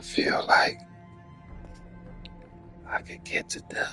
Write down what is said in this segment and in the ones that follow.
I feel like I could get to Dub.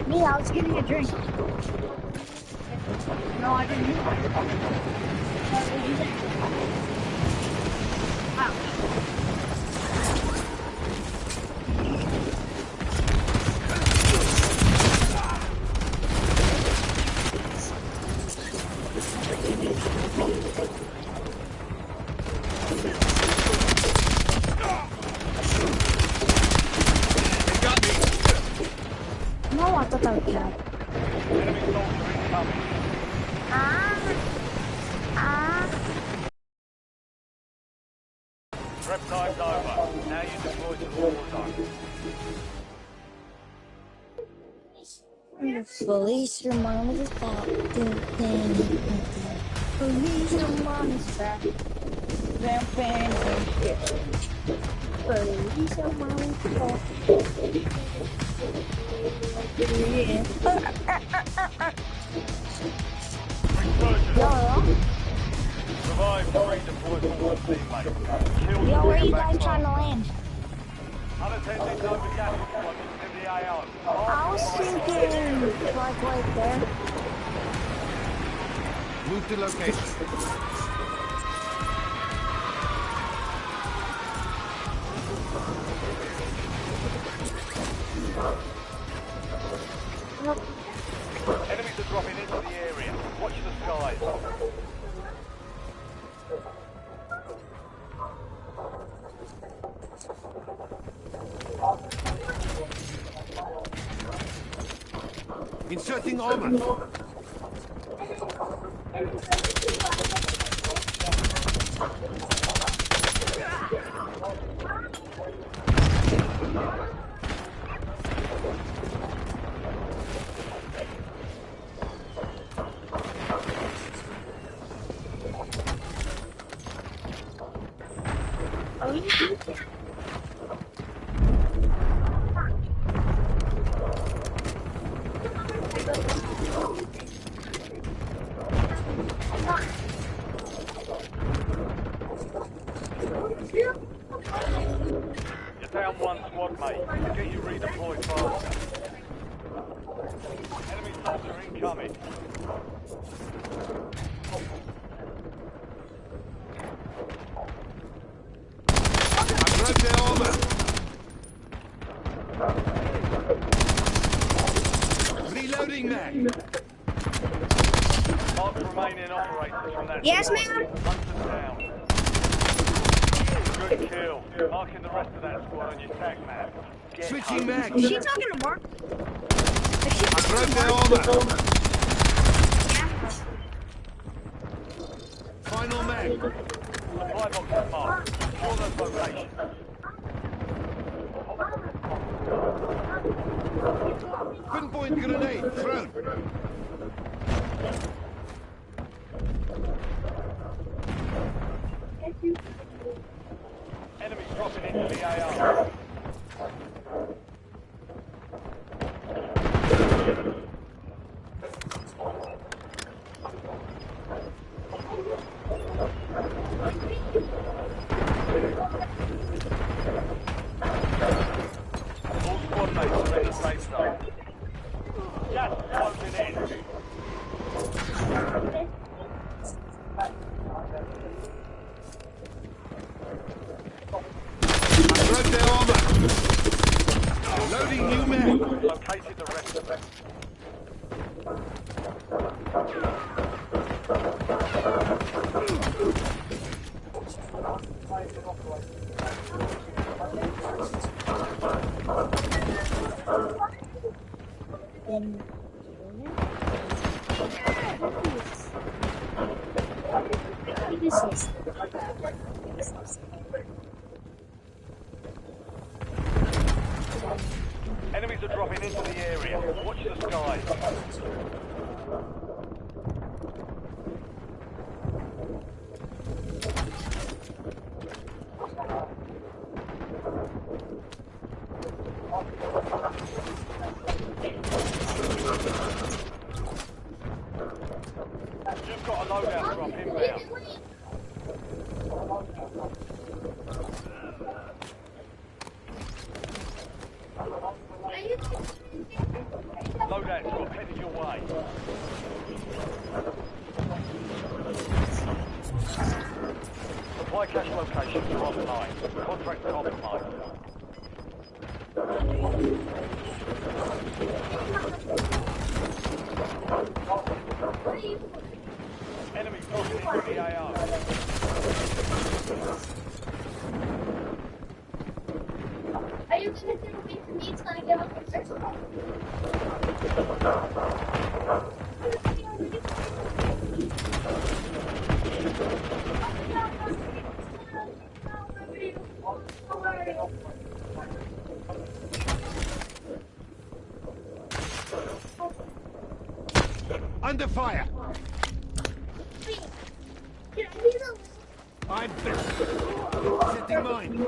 Me, I was getting a drink. No, I didn't. What did you say? No, I thought that was bad. Prep time's over. Now you deploy to Warzone. Police, your mom is back. Police, your mom is back. Rampant and shit. Police, your mom is back. Survive to redeploy forward teammate. Yo, where are you guys trying to land? Unattended Nova gas deployment in the AO. I was thinking, like, right there. Move to location. Enemies are dropping into the area. Watch the skies. Inserting armor. You're down one squad, mate. Get you redeployed faster. Enemy soldier incoming. Grab their armor. Reloading mag. Mark the remaining operators from that Yes, squad. ma'am. Hunt them down. Good kill. Marking the rest of that squad on your tag map. Get Switching home. mag. Is she talking to Mark? Is she talking Grab to their Mark? armor. Yeah. Final mag. Supply box is marked. Secure those locations. Pinpoint grenade thrown. Enemies dropping into the AR. All squad mates are in the safe zone. Gas is closing in. Grab their then this is Enemies are dropping into the area. Watch the skies. You've got a loadout drop inbound. Loadout drop headed your way. Supply cache locations are online. Contract compromised. Enemy pushing into the AO. Are you going to do a week for me to get off the first one? Under fire. I'm setting mine.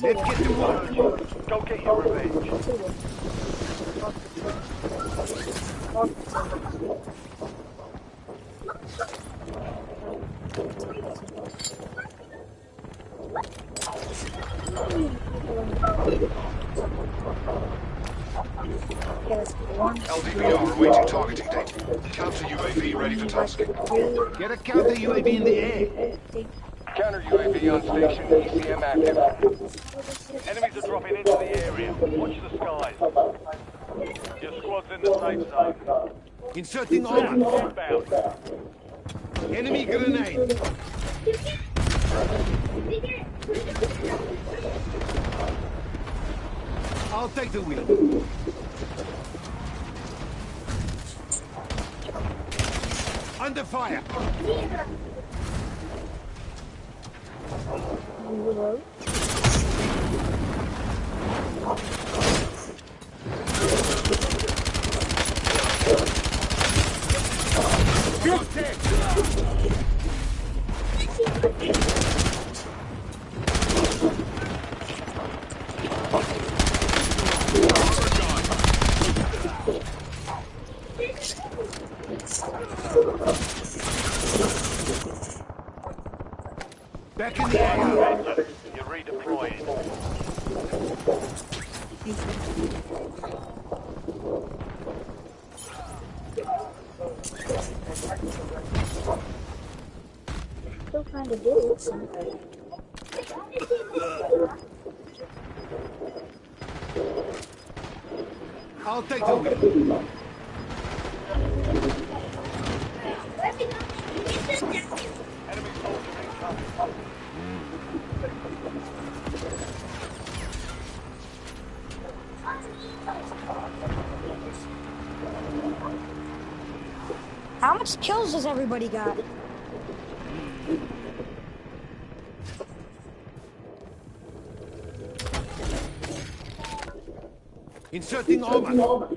Let's get to work. Go get your revenge. LDVR awaiting targeting date. Counter UAV ready for task. Get a counter UAV in the air. Counter UAV on station, ECM active. Enemies are dropping into the area. Watch the skies. Your squad's in the safe zone. Inserting armor. Inbound. Enemy grenade. I'll take the wheel. Under fire. Back in the air. You're redeploying. still trying to do something. I'll take the wheel. Enemy soldier incoming. How much kills has everybody got? Inserting armor.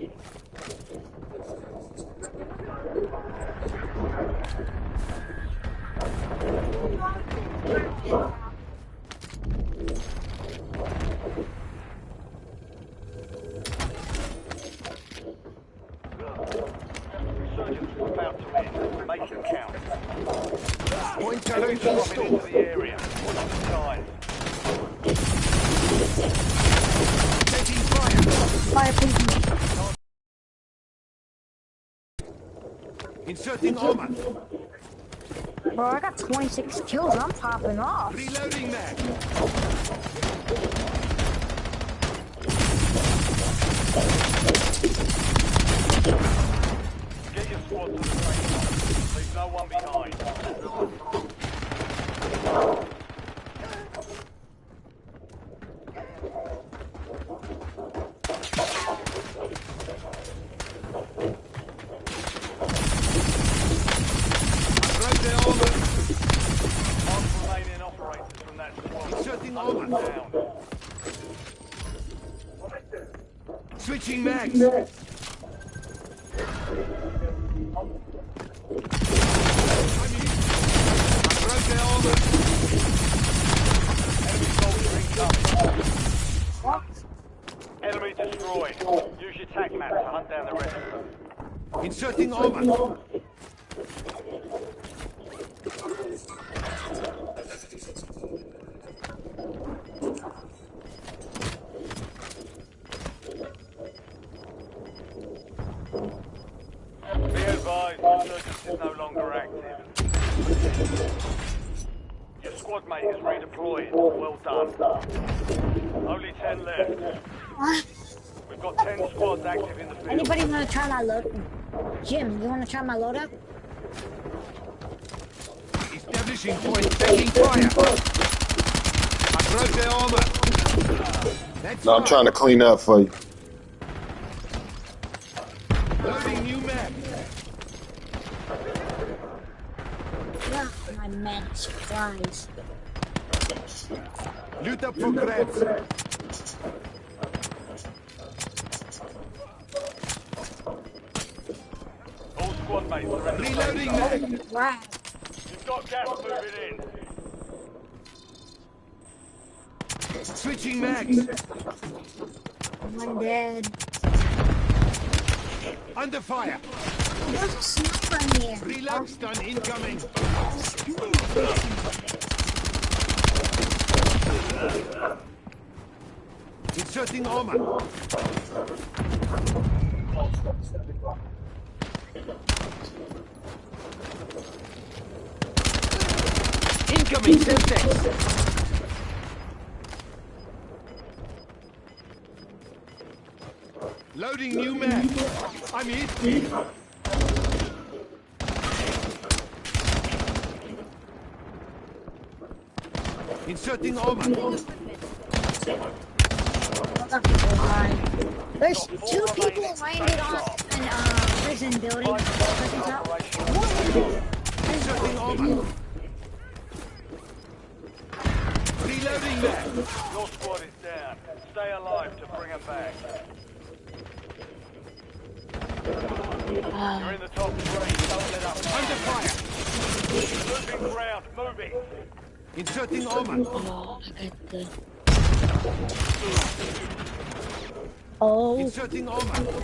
Resurgence is about to end. Make it count. Point Enemies challenge are dropping into installed. the area. Watch the skies. fire, please. Inserting armor. Bro, I got 26 kills. I'm popping off. Reloading mag. Get your squad to the train. Leave no one behind. Break their armor. Mark remaining operators from that squad. Inserting Hunt them armor. down. Switching mags. Break their armor. Enemy soldier incoming. What? Enemy destroyed. Use your tac map to hunt down the rest of them. Inserting armor. Be advised, insurgents is no longer active. Your squad mate is redeployed. Well done. Only 10 left. We've got 10 squads active in the field. Anybody want to try my load? Jim, you want to try my loadout? Establishing point. Taking fire. I broke their armor. That's No, I'm trying to clean up for you. Loading new map. Yeah, my man supplies. Loot up for grabs. All squad mates are in the Reloading mag. Right. You've got gas moving in. Switching mags. I'm dead. Under fire. There's a sniper in here. Reload stun incoming. Inserting armor. Incoming Semtex. Loading new mag. I'm hit. Inserting armor. There's two people landed on an prison building. Prison top. Inserting armor. Reloading mag. Your squad is down. Stay alive to bring them back. You're in the top three. Don't let up. Under fire. Moving ground. Moving. Inserting armor. Oh, I got the... Oh. Inserting armor.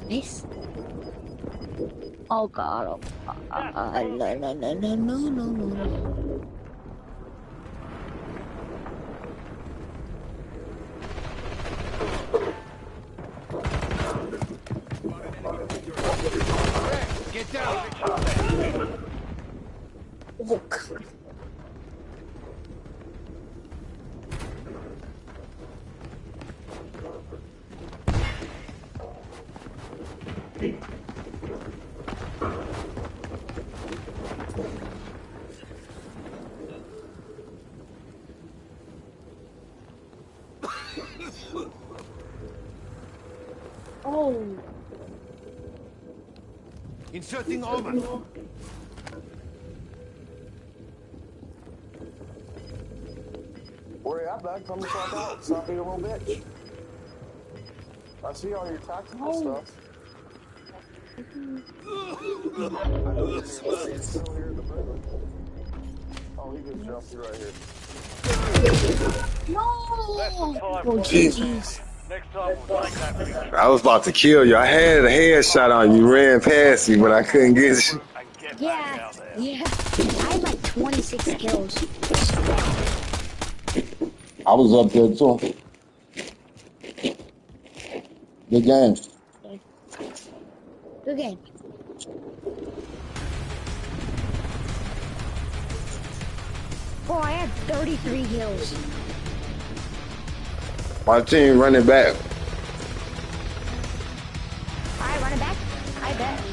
Nice. Oh god. No. Get down. Oh god. Oh. Inserting armor. Worry, I'm back from the fuck out. Stop being a little bitch. I see all your tactical stuff. I know you're still here at the prison. Oh, he just jumped you right here. No! Less than 5 Oh, squads jeez. remaining. Next time we'll take that victory. I was about to kill you. I had a headshot on you. Ran past me, but I couldn't get you. And get back Yeah, out there. yeah. I had like 26 kills. I was up there too. Good game. Good game. Oh, I had 33 kills. My team running back. Alright, run it back. I bet.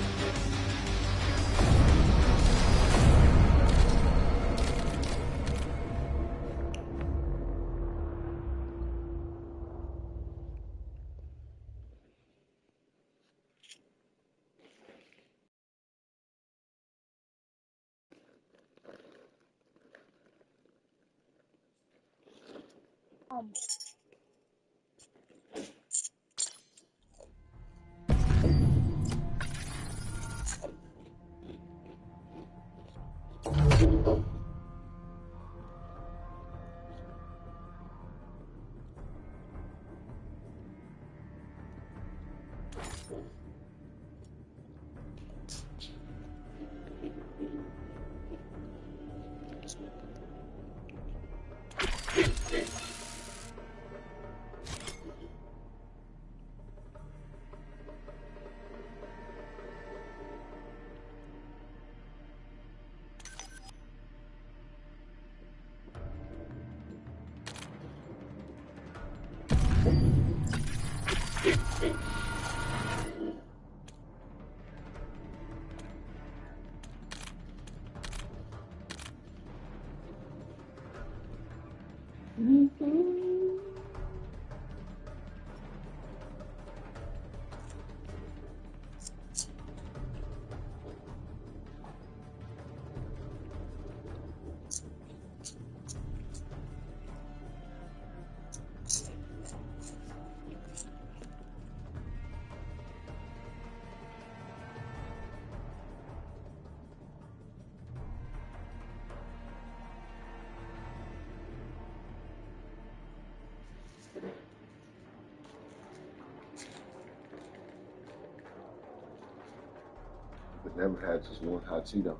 But never had just one hot Cheeto.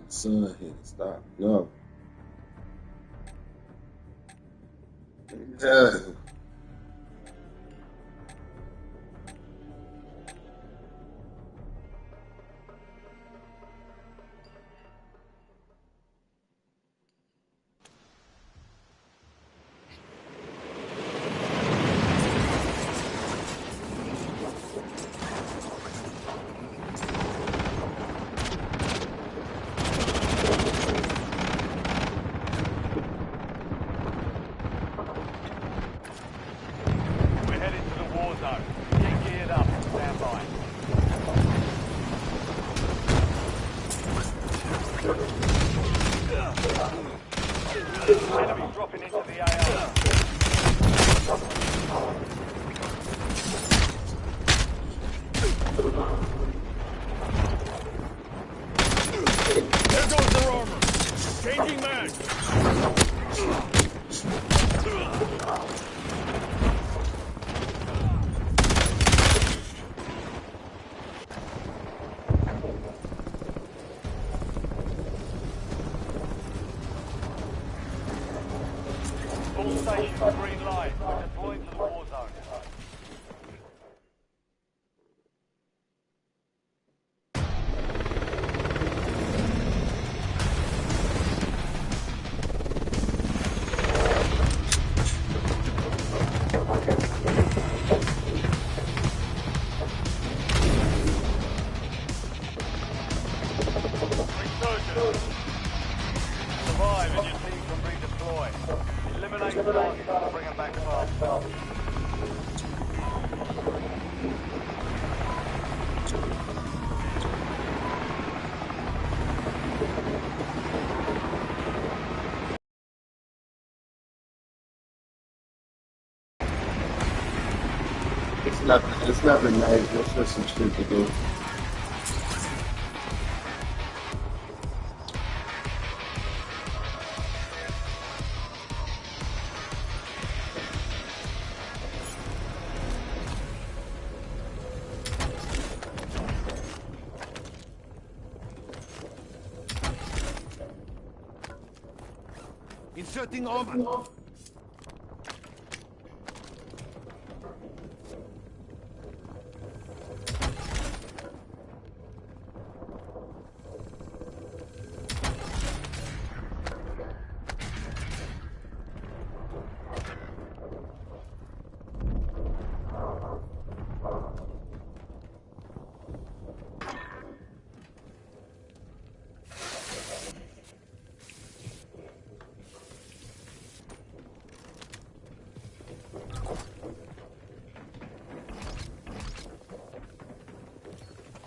the sun hit. Stop. No. Yeah. We're heading to the war zone. Get geared up. Stand by. Enemy dropping into the AO. There goes their armor. Changing mag. All stations green light. We're deploying to the war zone. Resurgence. Survive and your team can redeploy. Eliminate targets and bring them back fast. It's nothing nice. It's just some shit to do. Inserting armor.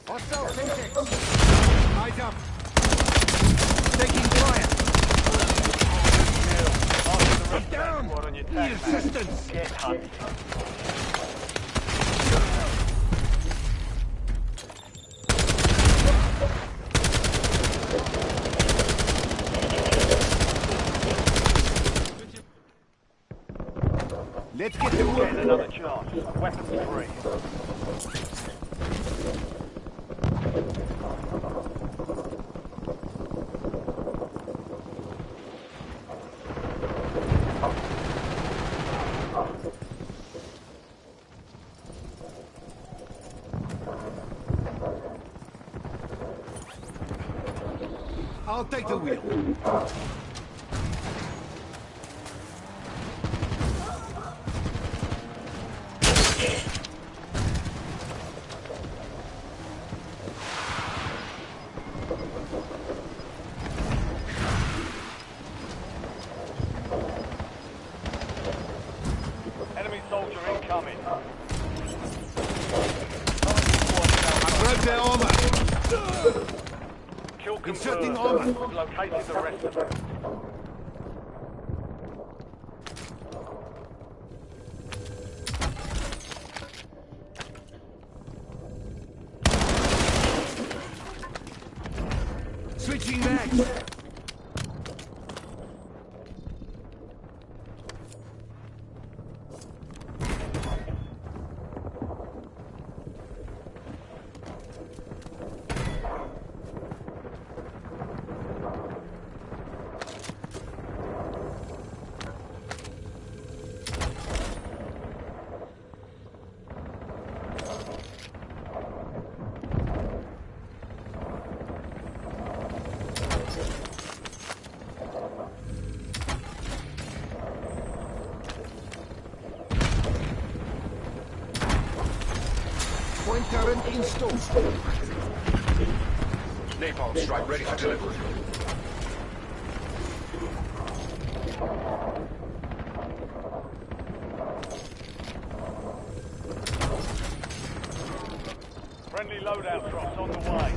Hostile syntax. Eyes up. Taking fire. Get down! On your Need tack, man. assistance. Get hunted. Let's get to Getting work. another chance. Weapons free. I'll take the wheel. Enemy soldier incoming. I broke their armor. Kill Inserting confirmed. armor. We've located the rest of them. Switching mags. Deterrent installed. Napalm strike ready for delivery. Friendly loadout drops on the way.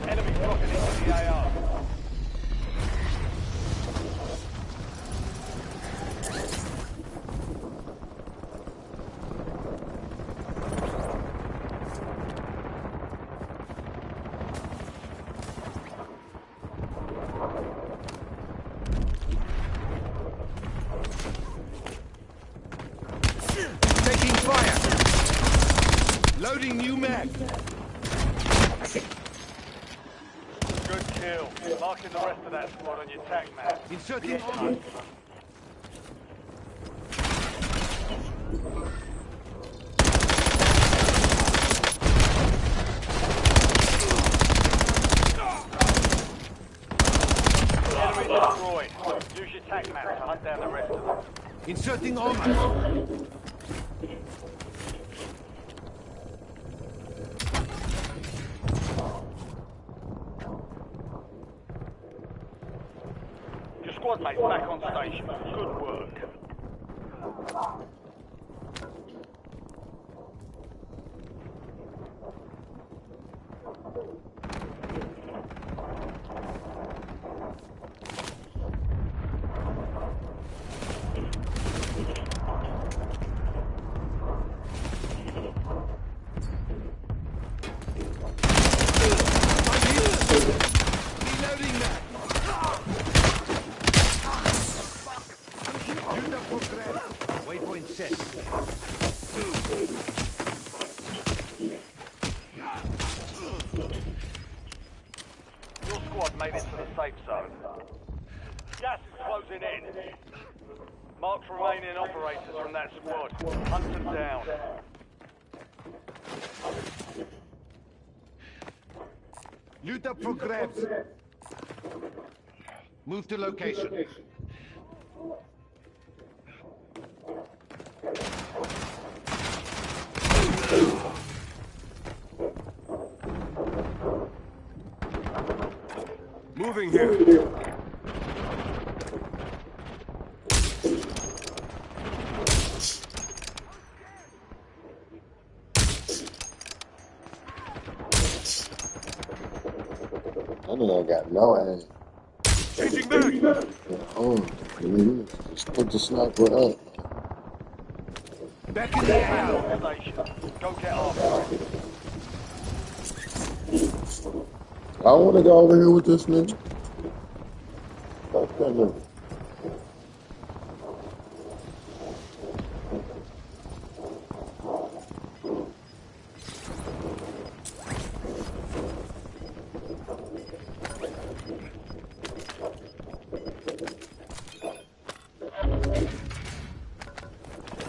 Enemy dropping into the AO. Taking fire. Loading new mag. Good kill. Marking the rest of that squad on your tac map. Inserting armor. Enemy destroyed. Use your tac map to hunt down the rest of them. Inserting armor. Your squad mate's back on station. Good work. Reloading mag. Unit progress. Waypoint set. Your squad made it to the safe zone. Gas is closing in. Mark remaining operators from that squad. Hunt them down. Loot up for grabs. Move to location. Moving here. I don't got no ass. Changing back. Just put the sniper up. Back in the Back AO. on station. Go get after it. I want to go over here with this nigga. Fuck that nigga.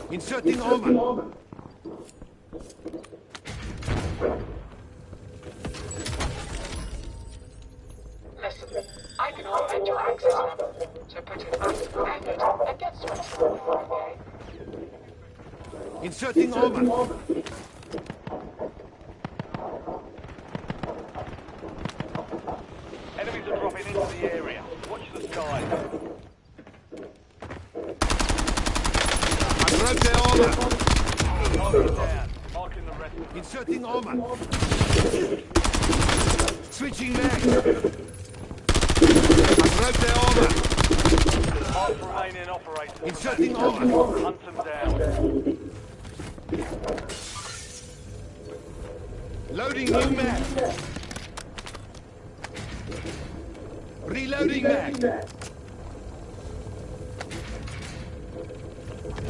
Inserting armor. Listen, I can find your access number, so put it out and it and get switched on for a Inserting armor. Enemies are dropping into the area. Watch the sky. I broke their armor. Marking down. Marking the rest of them. Inserting armor. Switching mag. I broke their armor. Mark remaining operators. from Inserting that squad. armor. Hunt them down. Loading new mag. Reloading mag.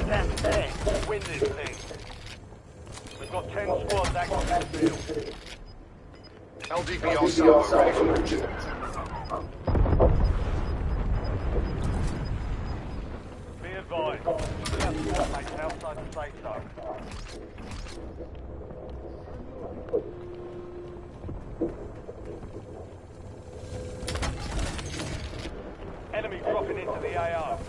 That's it. Win this thing. We've got 10 squads active in the field. LDPR salvo ready for launch. Be advised. We have squad mates outside the safe zone. Enemy dropping into the AO.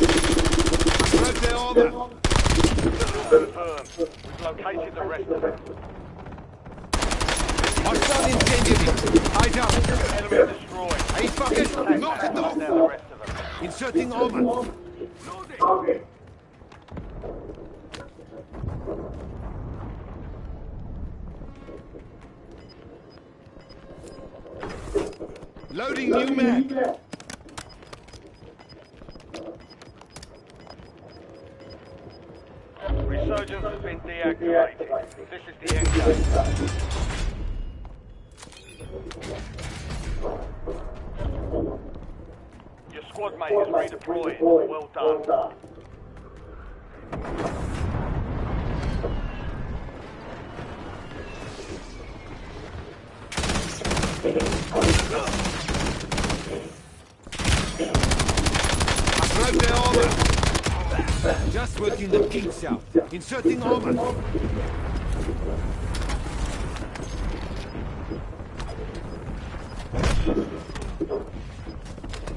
Grab their armor. Confirmed. We've located the rest of them. Hostile incendiary. Eye down. Enemy destroyed. Hey, fuckers. Knock it Down the off. rest of them. Inserting armor. Loading new mag. Resurgence has been deactivated. This is the end game. Your squad mate is redeployed. Well done. Grab their armor. Just working the kinks out. Inserting armor.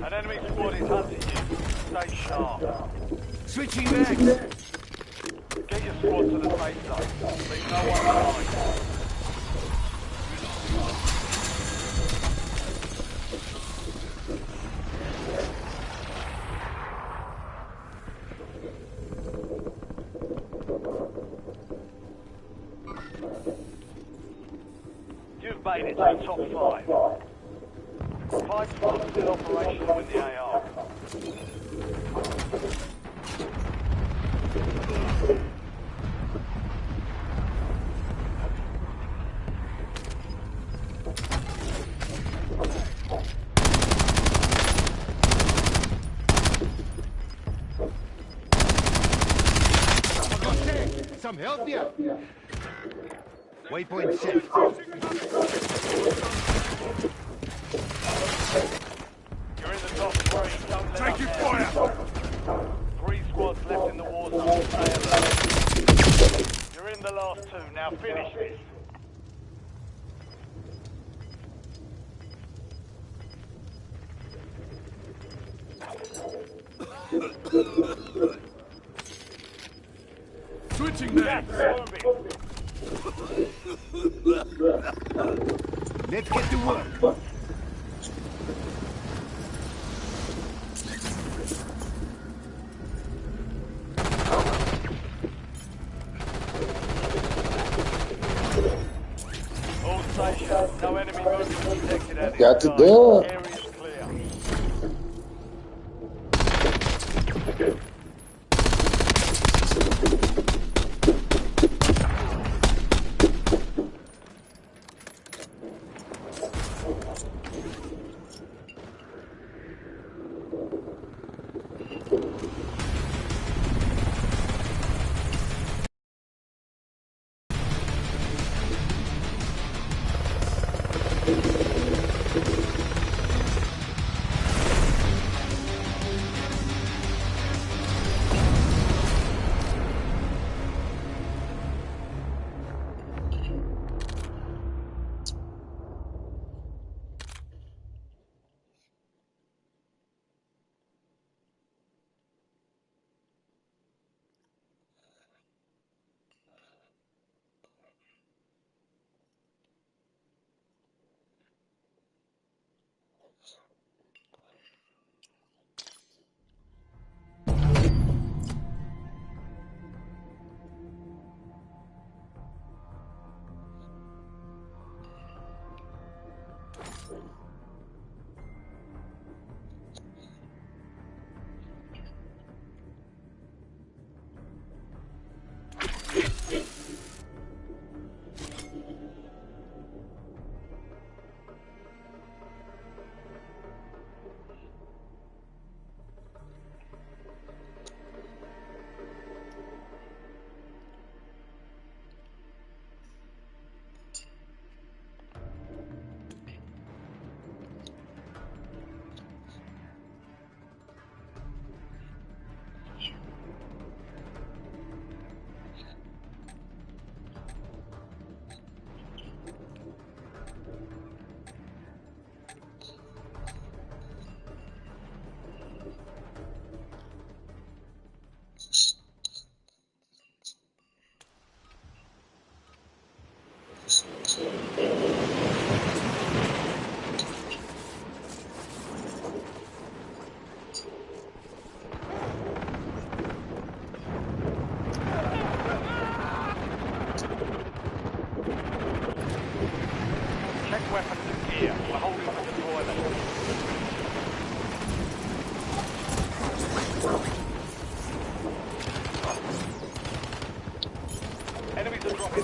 An enemy squad is hunting you. Stay sharp. Switching mags. Get your squad to the safe zone. Leave no one behind. You've made it to the top 5. 5 squads still operational in the AR. Some help here. Waypoint set. You're in the top 3. Don't let Taking up fire. 3 squads left in the war zone. Stay alert. You're in the last 2. Now finish this. Switching Gas mags. moving. Let's get to work. All stations. No enemy movement detected at this Got to time. do it. Area is clear.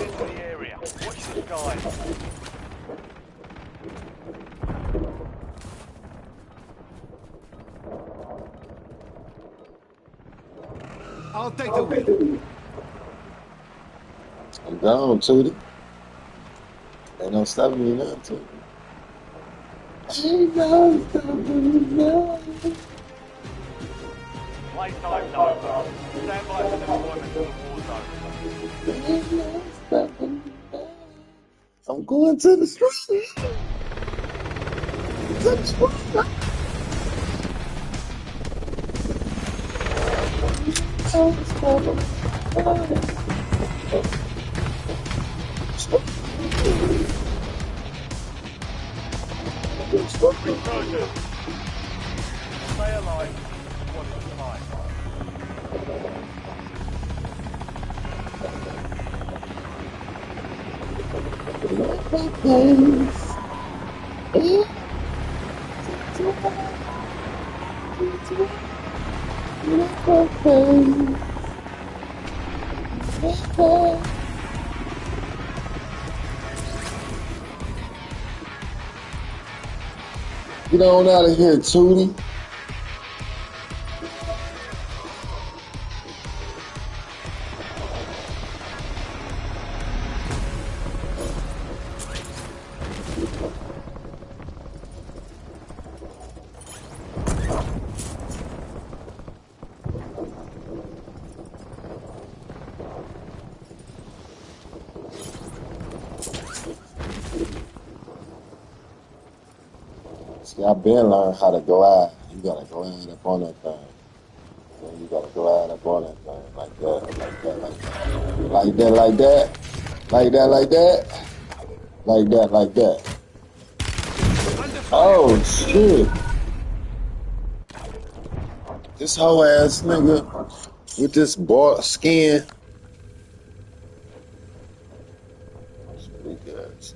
into the area. Watch the skies. I'll take the wheel. I'm gone, Tootie. Ain't no stopping me now, Tootie. Ain't no stopping me now. Playtime's over. Stand by for deployment to the war zone. Ain't no stopping me now. I'm going to the street. To the street. I'm stopping me now. Resurgence. Stay alive. Watch the skies. Get on out of here, Tootie. See, I've been learning how to glide. You gotta glide up on that thing. So you gotta glide up on that thing like that, like that, like that. Like that, like that. Like that, like that. Like that, like that. Oh, shit. This whole ass nigga with this bald skin. Speak ass.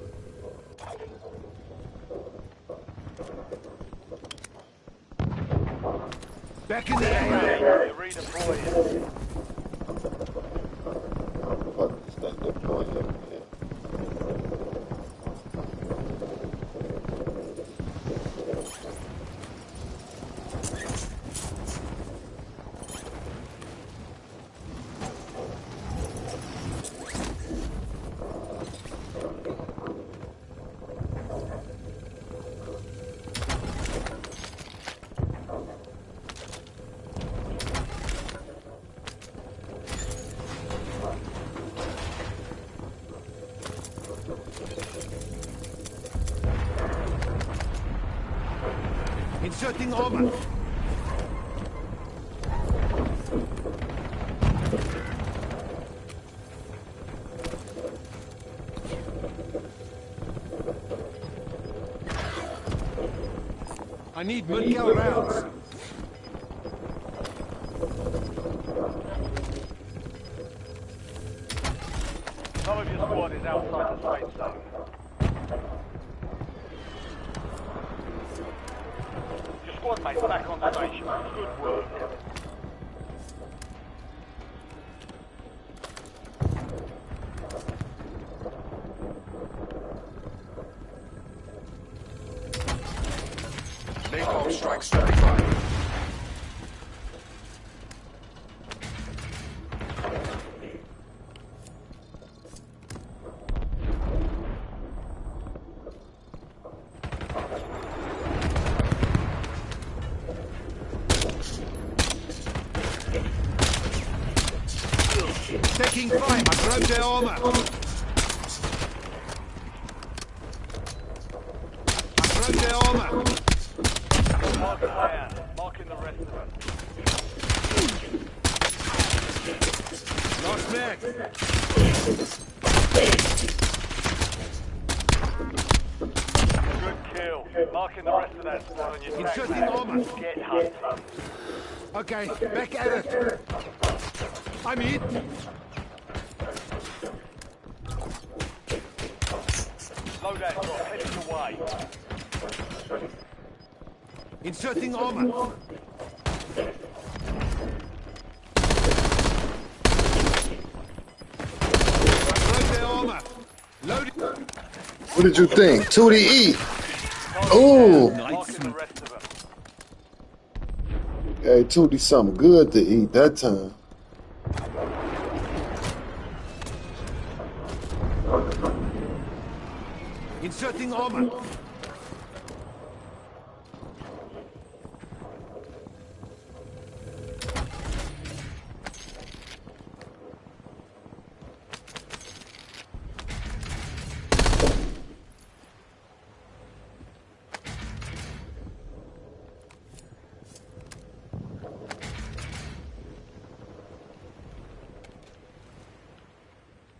Back in the air. You're redeploying. Fuck this thing deploying over here. Inserting armor. I need mid-cal rounds. Some of your squad is outside the safe zone. Your squad mate's back on station. Good work. Napalm strike certified. Taking fire. I broke their armor. I broke their armor. Mark the plan. Marking the rest of them. Lost mag. Good kill. Marking the rest of that squad on your Inserting tactics. armor. Get hunted. Okay, back at it. I'm hit. Loadout drop heading your way. Inserting armor. I broke their armor. What did you think? 2D eat. Ooh. Marking the rest of them. Hey, 2D something good to eat that time. Inserting armor.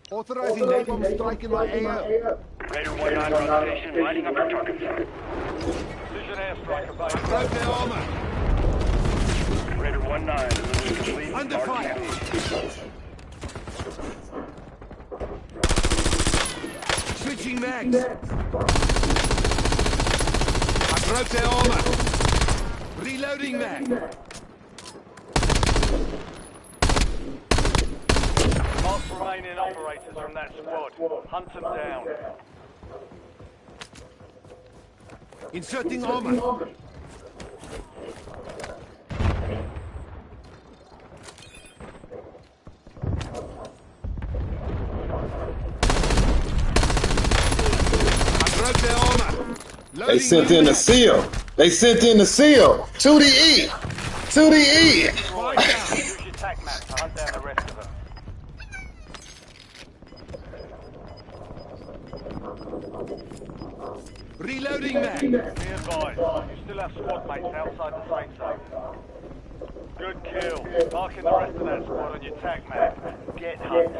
Authorizing napalm strike in my AO. Raider 1-9 on station, lining up your target site. Precision airstrike available. Broke their armor. Raider 1-9, delivery complete. Under fire. Switching mags. I broke their armor. Reloading mag. Mark remaining operators from that squad. Hunt them down. Inserting armor. They sent in the seal. They sent in the seal. 2DE. 2DE. Use your tac map to hunt down the rest of them. Reloading mag. Be advised, you still have squad mates outside the safe zone. Good kill. Marking the rest of that squad on your tac map. Get hunting.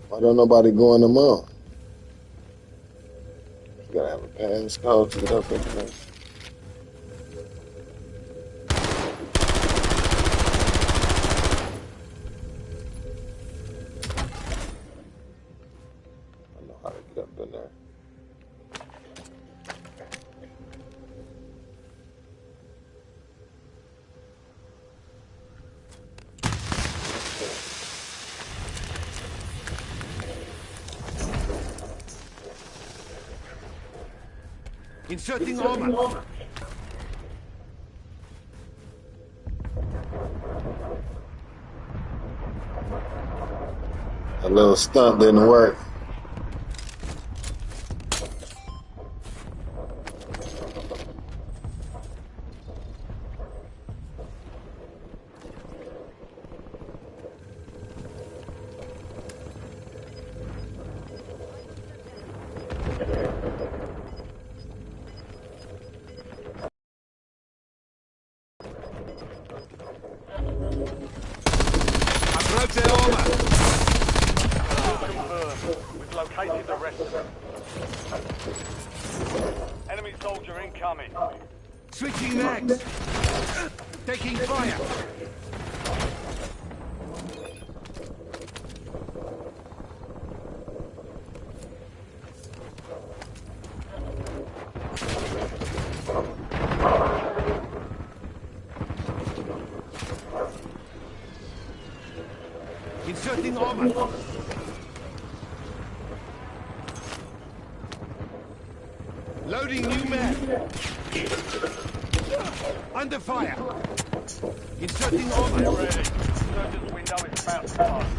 Why don't nobody go in them out? You gotta have a pass code to get up in there. I know how to get up in there. Inserting armor. A little stunt didn't work. We've located the rest of them. Enemy soldier incoming. Switching mags. Taking fire. Inserting armor. Loading new mag. Under fire. Inserting armor. Ready. Surgeon's window is about to close.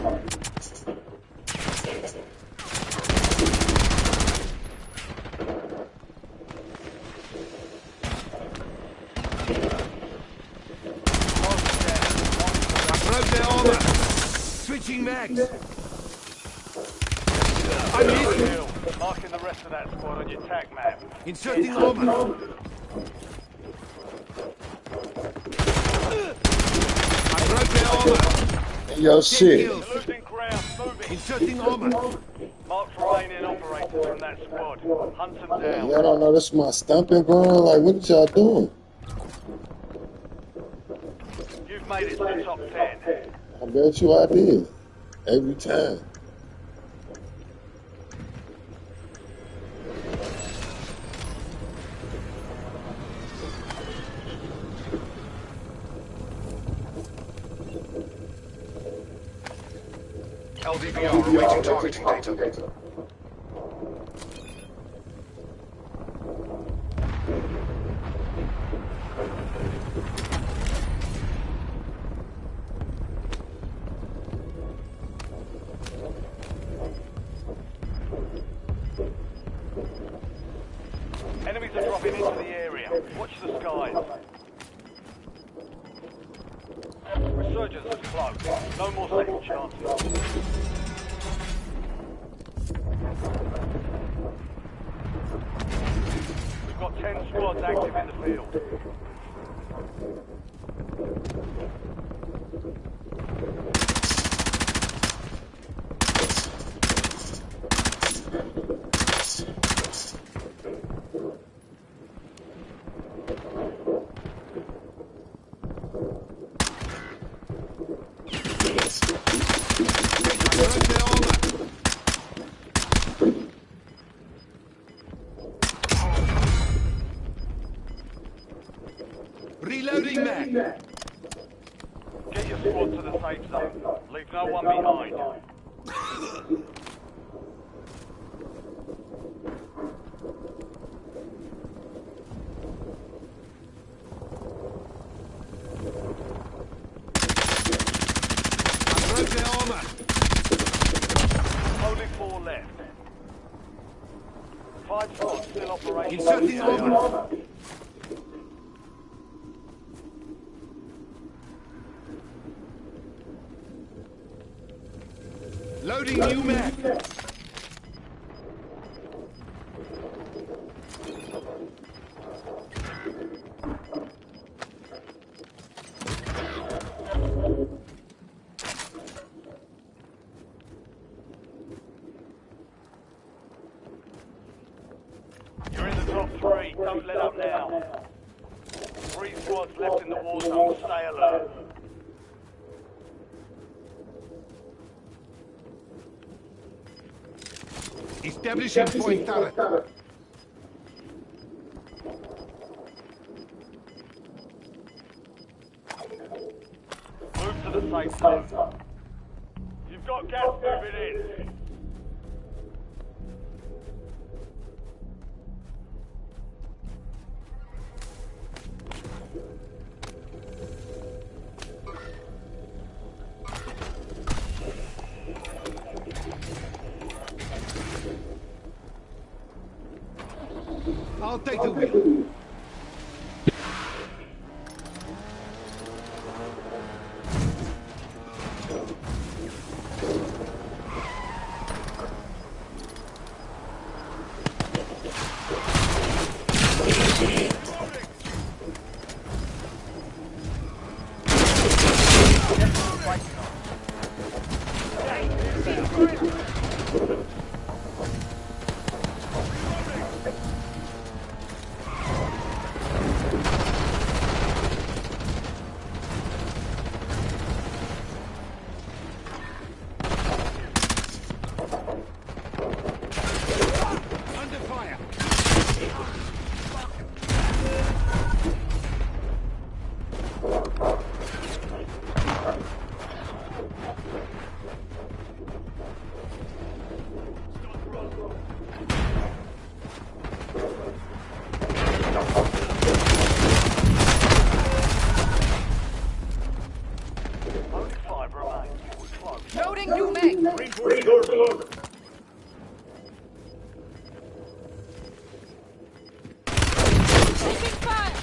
Broke their armor. Switching mags. I'm hit. Marking the rest of that squad on your tac map. Inserting armor. I broke their armor. Yo, shit. Losing ground, moving. Inserting armor. Mark remaining operators from that squad. Hunt them down. Y'all don't know this is my stomping ground? Like, what y'all doing? You've made it to the top 10. I bet you I did. Every time. LDVR awaiting targeting data. sides. Resurgence is close. No more second chances. We've got 10 squads active in the field. Reloading mag. Get your squad to the safe zone. Leave no one behind. Broke their armor. Only 4 left. 5 squads still operational. Inserting armor. Loading new mag. You're in the top 3. Don't let up now. 3 squads left in the war zone. Stay alert. Establishing point turret. Move to the safe zone. You've got gas moving in. I'll take the wheel. Under fire. Only 5 remain. We're close. Loading new mag. Taking fire.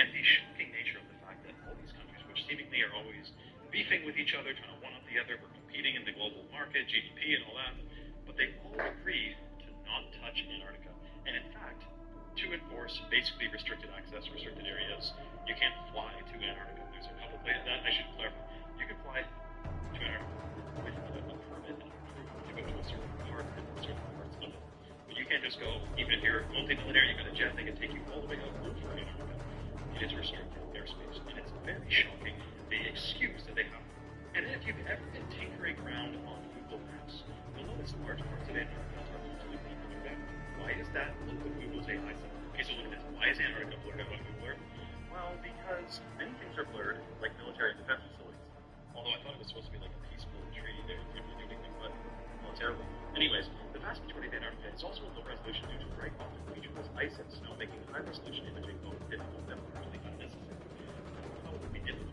And the shocking nature of the fact that all these countries, which seemingly are always beefing with each other, trying to one up the other, we're competing in the global market, GDP and all that, but they all agree to not touch Antarctica. And in fact, to enforce basically restricted access, restricted areas, you can't fly to Antarctica. There's a couple places that I should clarify. You can fly to Antarctica with a permit to go to a certain part and certain parts of it. But you can't just go, even if you're multi-millionaire, you got a jet, they can take you all the way out for Antarctica. It is restricted airspace, and it's very shocking, the excuse that they have. And if you've ever been tinkering around on Google Maps, you'll notice large parts of Antarctica are completely blurred out. Why is that? Look at Google's AI stuff. Okay, so look at this. Why is Antarctica blurred out on Google Earth? Well, because many things are blurred, like military and defense facilities. Although I thought it was supposed to be like a peaceful treaty there, you couldn't do anything but militarily. Anyways, the vast majority of Antarctica is also in low resolution due to very often featureless ice and snow, making high resolution imaging both difficult and largely unnecessary. How would we did it?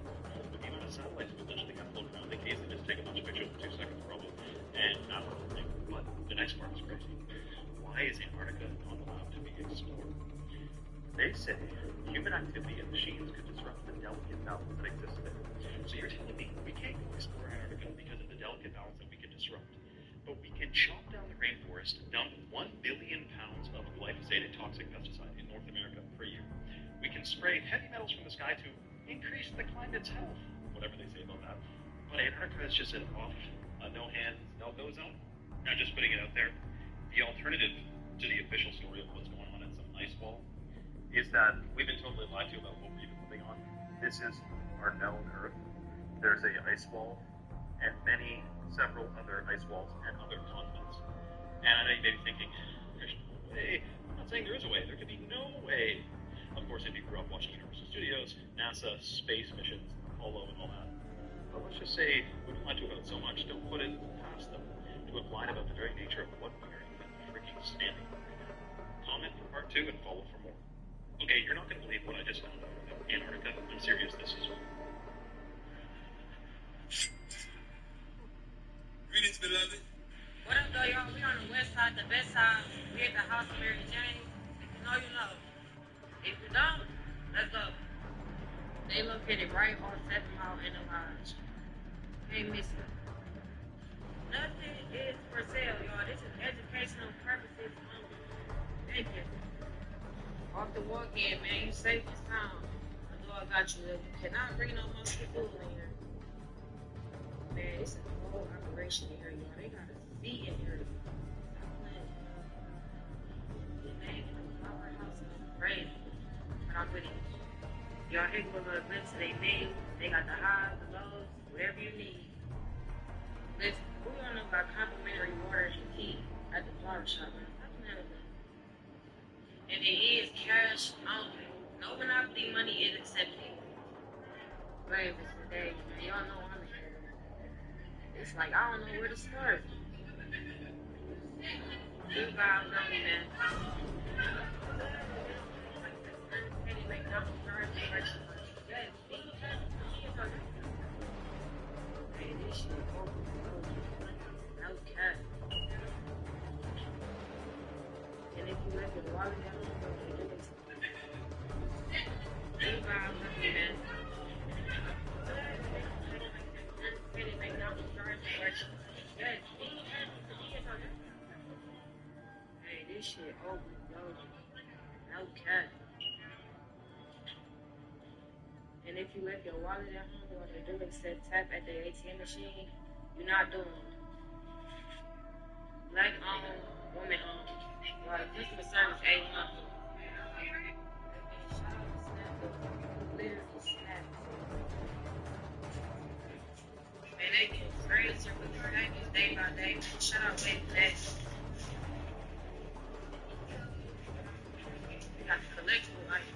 But even a satellite would literally have floated around the case and just take a bunch of pictures in 2 seconds probably. And that's the whole thing. But the next part is crazy. Why is Antarctica not allowed to be explored? They say human activity and machines could disrupt the delicate balance that exists there. So you're telling me we can't go explore Antarctica because of the delicate balance that we can disrupt. But we can chop down the rainforest, dump 1 billion pounds of glyphosate, a toxic pesticide, in North America per year. We can spray heavy metals from the sky to increase the climate's health, whatever they say about that. But Antarctica is just an off, no hands, no go zone. Now, just putting it out there, the alternative to the official story of what's going on at some ice wall is that we've been totally lied to about what we're even living on. This is our known Earth. There's a ice wall and several other ice walls and other continents. And I know you may be thinking, there's no way. I'm not saying there is a way. There could be no way. Of course, if you grew up watching Universal Studios, NASA, space missions, Apollo, and all that. But let's just say we've lied to about so much, don't put it past them to have lied about the very nature of what we are even freaking standing on right now. Comment for part 2 and follow for more. Okay, you're not going to believe what I just found out about Antarctica. I'm serious, this is... Greetings, beloved. What up, though, y'all? We on the west side, the best side. We at the house of Mary Jane. If you know, you know. If you don't, They located right on 7 Mile in the lodge. Ain't missing. Nothing is for sale, y'all. This is educational purposes only. Thank you. Off the walk in, man. You safe and sound. I know I got you. You cannot bring no more people in here. Man, it's a whole operation in here, y'all. They got a seat in here. The name of the flower house is crazy. But I'm with it. Y'all here go to a glimpse of their menu. They got the highs, the lows, whatever you need. Listen, we don't know about complimentary water and tea at the flower shop, man. And it is cash only. No monopoly money is accepted. Brave is the day, man. Y'all know I'm in here. It's like I don't know where to start. $2 only, man. Hey, this shit open. No cap. And if you left your wallet down, $2 only, man. Hey, this shit open, yo. No cap. And if you left your wallet at home, what they do is set tap at the ATM machine. You're not doing it. Black owned, woman owned. While the customer service A1. Shout out to Snap, literally Snap. Man, they get crazier with the package day by day. Shout out way for that. We got the collectible items.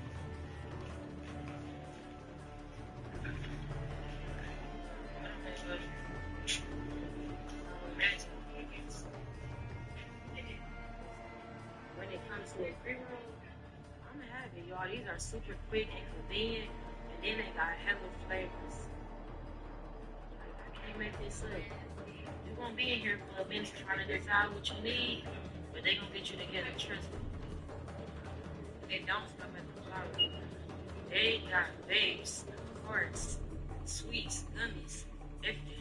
When it comes to a pre-roll, I'm gonna have it, y'all. These are super quick and convenient, and then they got hella flavors. Like, I can't make this up. You're gonna be in here for a minute trying to decide what you need, but they gonna get you together, trust me. They don't stop at the flower. They got vapes, carts, sweets, gummies, everything.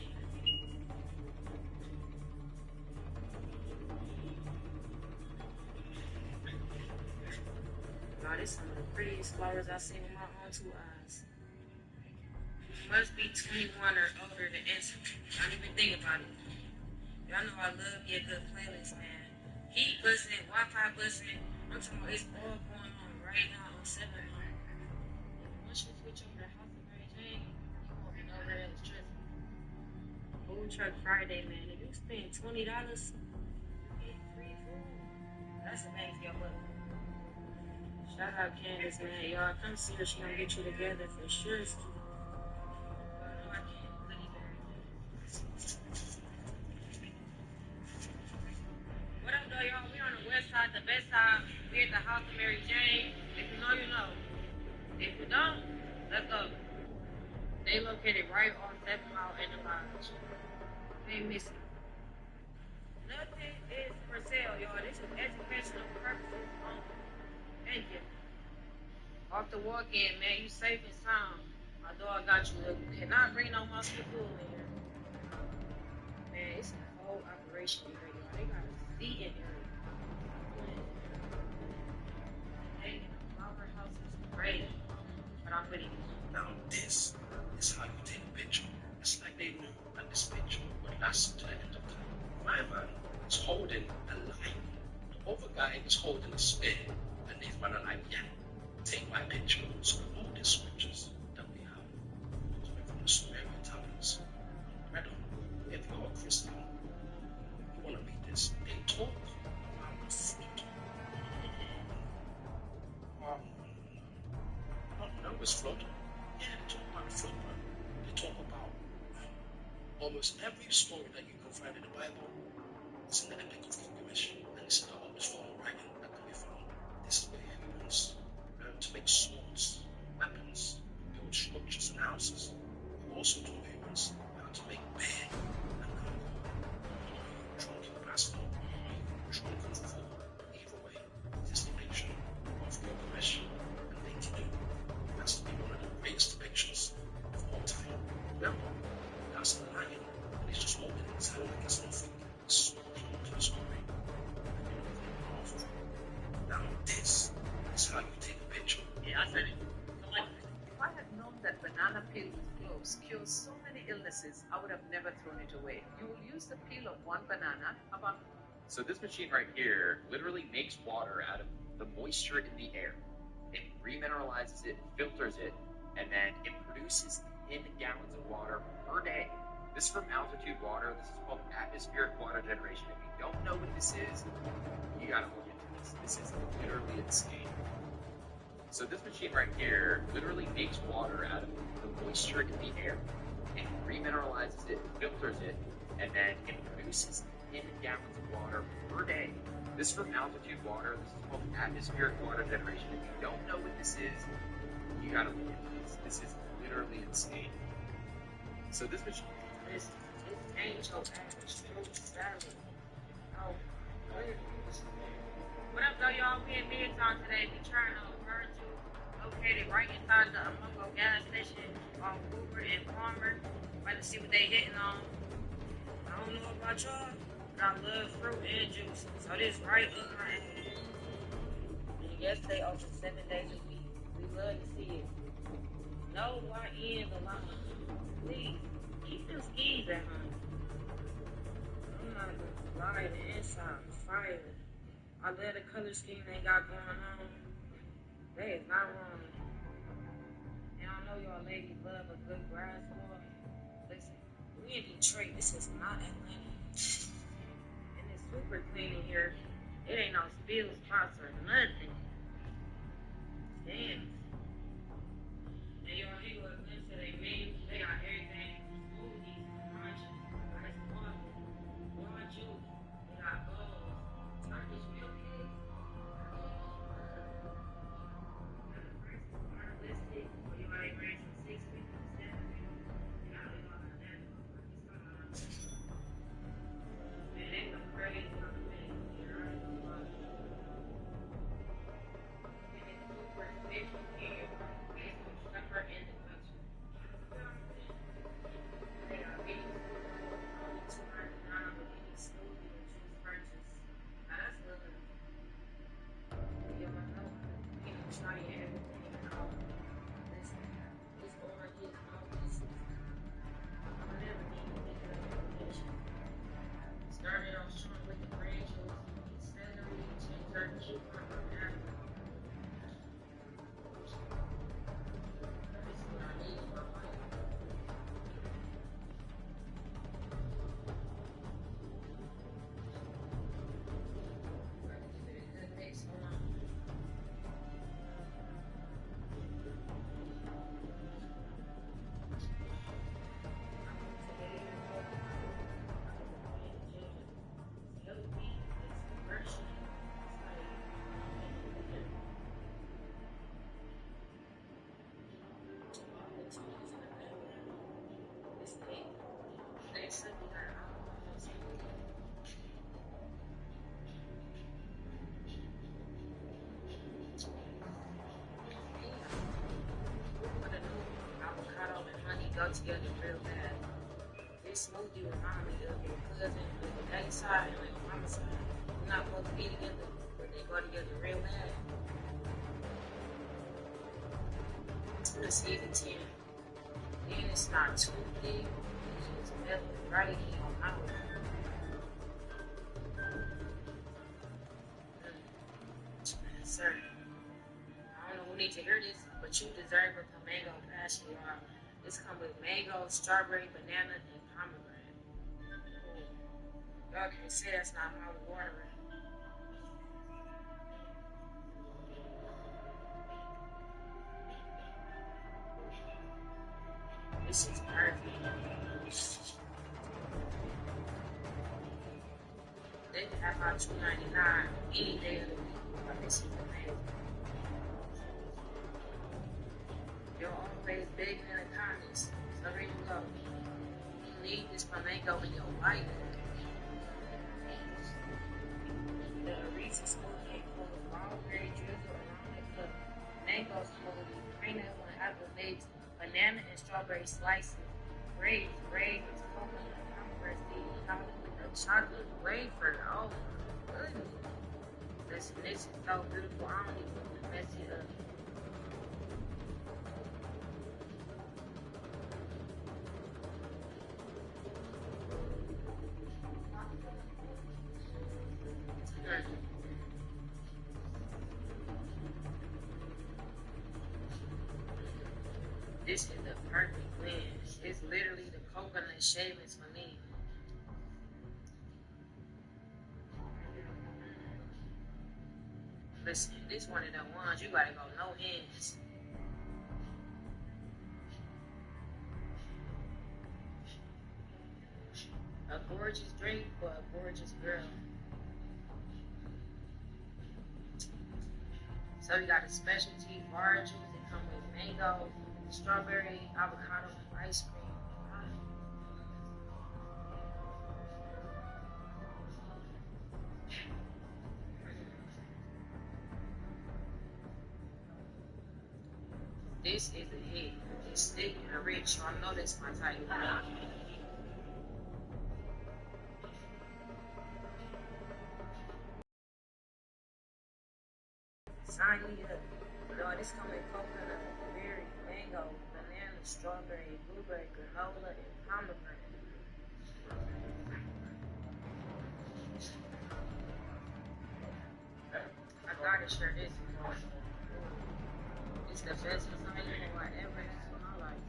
Y'all, this is some of the prettiest flowers I've seen with my own 2 eyes. You must be 21 or older to enter. Don't even think about it. Y'all know I love me a good playlist, man. Heat busting, Wi-Fi busting. I'm talking about it's all going on right now on 7 Mile. Once you switch over to House of Mary Jane, you won't be nowhere else, trust me. Food Truck Friday, man. If you spend $20, you get free food. That's amazing, y'all. Shout out Candace, man. Y'all come see her. She gonna get you together for sure. What up, though, y'all? We on the west side, the best side. We at the House of Mary Jane. If you know, you know. If you don't, let's go. They located right on 7 Mile in the lodge. Ain't missing. Nothing is for sale, y'all. This is educational purposes only. Thank you. Off the walk in, man. You safe and sound. My dog got you. You cannot bring no more people in here. Man, it's a whole operation in here, y'all. They got a seat in here. Hey, the flower house is great. But I'm with it. Now this is how you take a picture. It's like they knew that this picture would last to the end of time. My man is holding a line. The other guy is holding a spear. And these men are like, yeah, take my picture. So all these scriptures that we have coming from the Sumerian tablets. Madam, if you're a Christian, you want to read this. They talk about the fruit. No, it's flood. Yeah, they talk about the flood, bro. They talk about almost every story that you can find in the Bible. It's in the Epic of Gilgamesh, and it's in the oldest form of writing that can be found. This is where humans learn to make swords, weapons, build structures and houses. We also taught humans how to make beer and alcohol. Drunk in the past form, drunk in the form. Either way, this depiction of Gilgamesh and Lady That's to be one of the greatest depictions banana peel with cloves cures so many illnesses, I would have never thrown it away. You will use the peel of one banana about. So this machine right here literally makes water out of the moisture in the air. It remineralizes it, filters it, and then it produces 10 gallons of water per day. This is from altitude water. This is called atmospheric water generation. If you don't know what this is, you gotta look into this. This is literally insane. So this machine right here literally makes water out of the moisture in the air. It remineralizes it, filters it, and then it produces 10 gallons of water per day. This is from altitude water. This is called atmospheric water generation. If you don't know what this is, you gotta look into this. This is literally insane. So this machine. This ain't your average fruit salad. Oh, what up, though, y'all? We in Midtown today. We trying to burn you. Located right inside the Amungo gas station on Cooper and Palmer. About to see what they hitting on. I don't know about y'all, but I love fruit and juice. So this right up my alley. And yesterday open 7 days a week. We love to see it. No YNs alone. Please. Keep them skis at home. I'm not gonna lie, the inside fire. I love the color scheme they got going on. They is not wrong. And I know y'all ladies love a good grass floor. Listen, we in Detroit. This is not Atlanta. And it's super clean in here. It ain't no spill spots or nothing. Damn. And y'all here with them to their menu. They got everything. Smoothies, lunches, ice coffee, raw juice. They got bowls, Turkish milk cakes. Artistic, or you might bring some 6 people, 7 people. And I don't know about that. Man, they go crazy on the menu. You're right. And it's super special here. Pepper in the country. They got mini only $2.99 with any smoothie or juice purchase. Now that's good. Y'all know we can try everything out. Listen, this orange is always whatever need to get the information. Started off strong with the green juice, celery, ginger, cucumber, and apple. Avocado and honey go together real bad. This smoothie reminds me of your cousin with the daddy side and like mama side. They're not supposed to be together, but they go together real bad. Let's give it 10. Then it's not too big. It's melted right in your mouth. Sir, I don't know who needs to hear this, but you deserve a mango passion, y'all. This comes with mango, strawberry, banana, and pomegranate. Y'all can say that's not mouth watering. This is perfect. They can have about $2.99 any day of the week. This is amazing. You're always begging in the comments. So here you go. You need this flamenco in your life. The Reese's smoothie full of raw-berry drizzle around the cup. Mango smoothie, pineapple and apple mix, banana and strawberry slices, grapes, coconut, pomegranate seeds, chocolate, chocolate wafer. Oh my goodness. Listen, this is so beautiful. I don't even want to mess it up. This is the perfect blend. It's literally the coconut shavings for me. Listen, this one of the ones you gotta go no hands. A gorgeous drink for a gorgeous girl. So we got a specialty bar juice that come with mango, strawberry, avocado, and ice cream. This is a hit. It's thick and rich, so I know that's my type. Sign me up. No, this come with coconut, berry, mango, banana, strawberry, blueberry, granola, and pomegranate. I gotta share this with you. It's the best design I ever had in my life.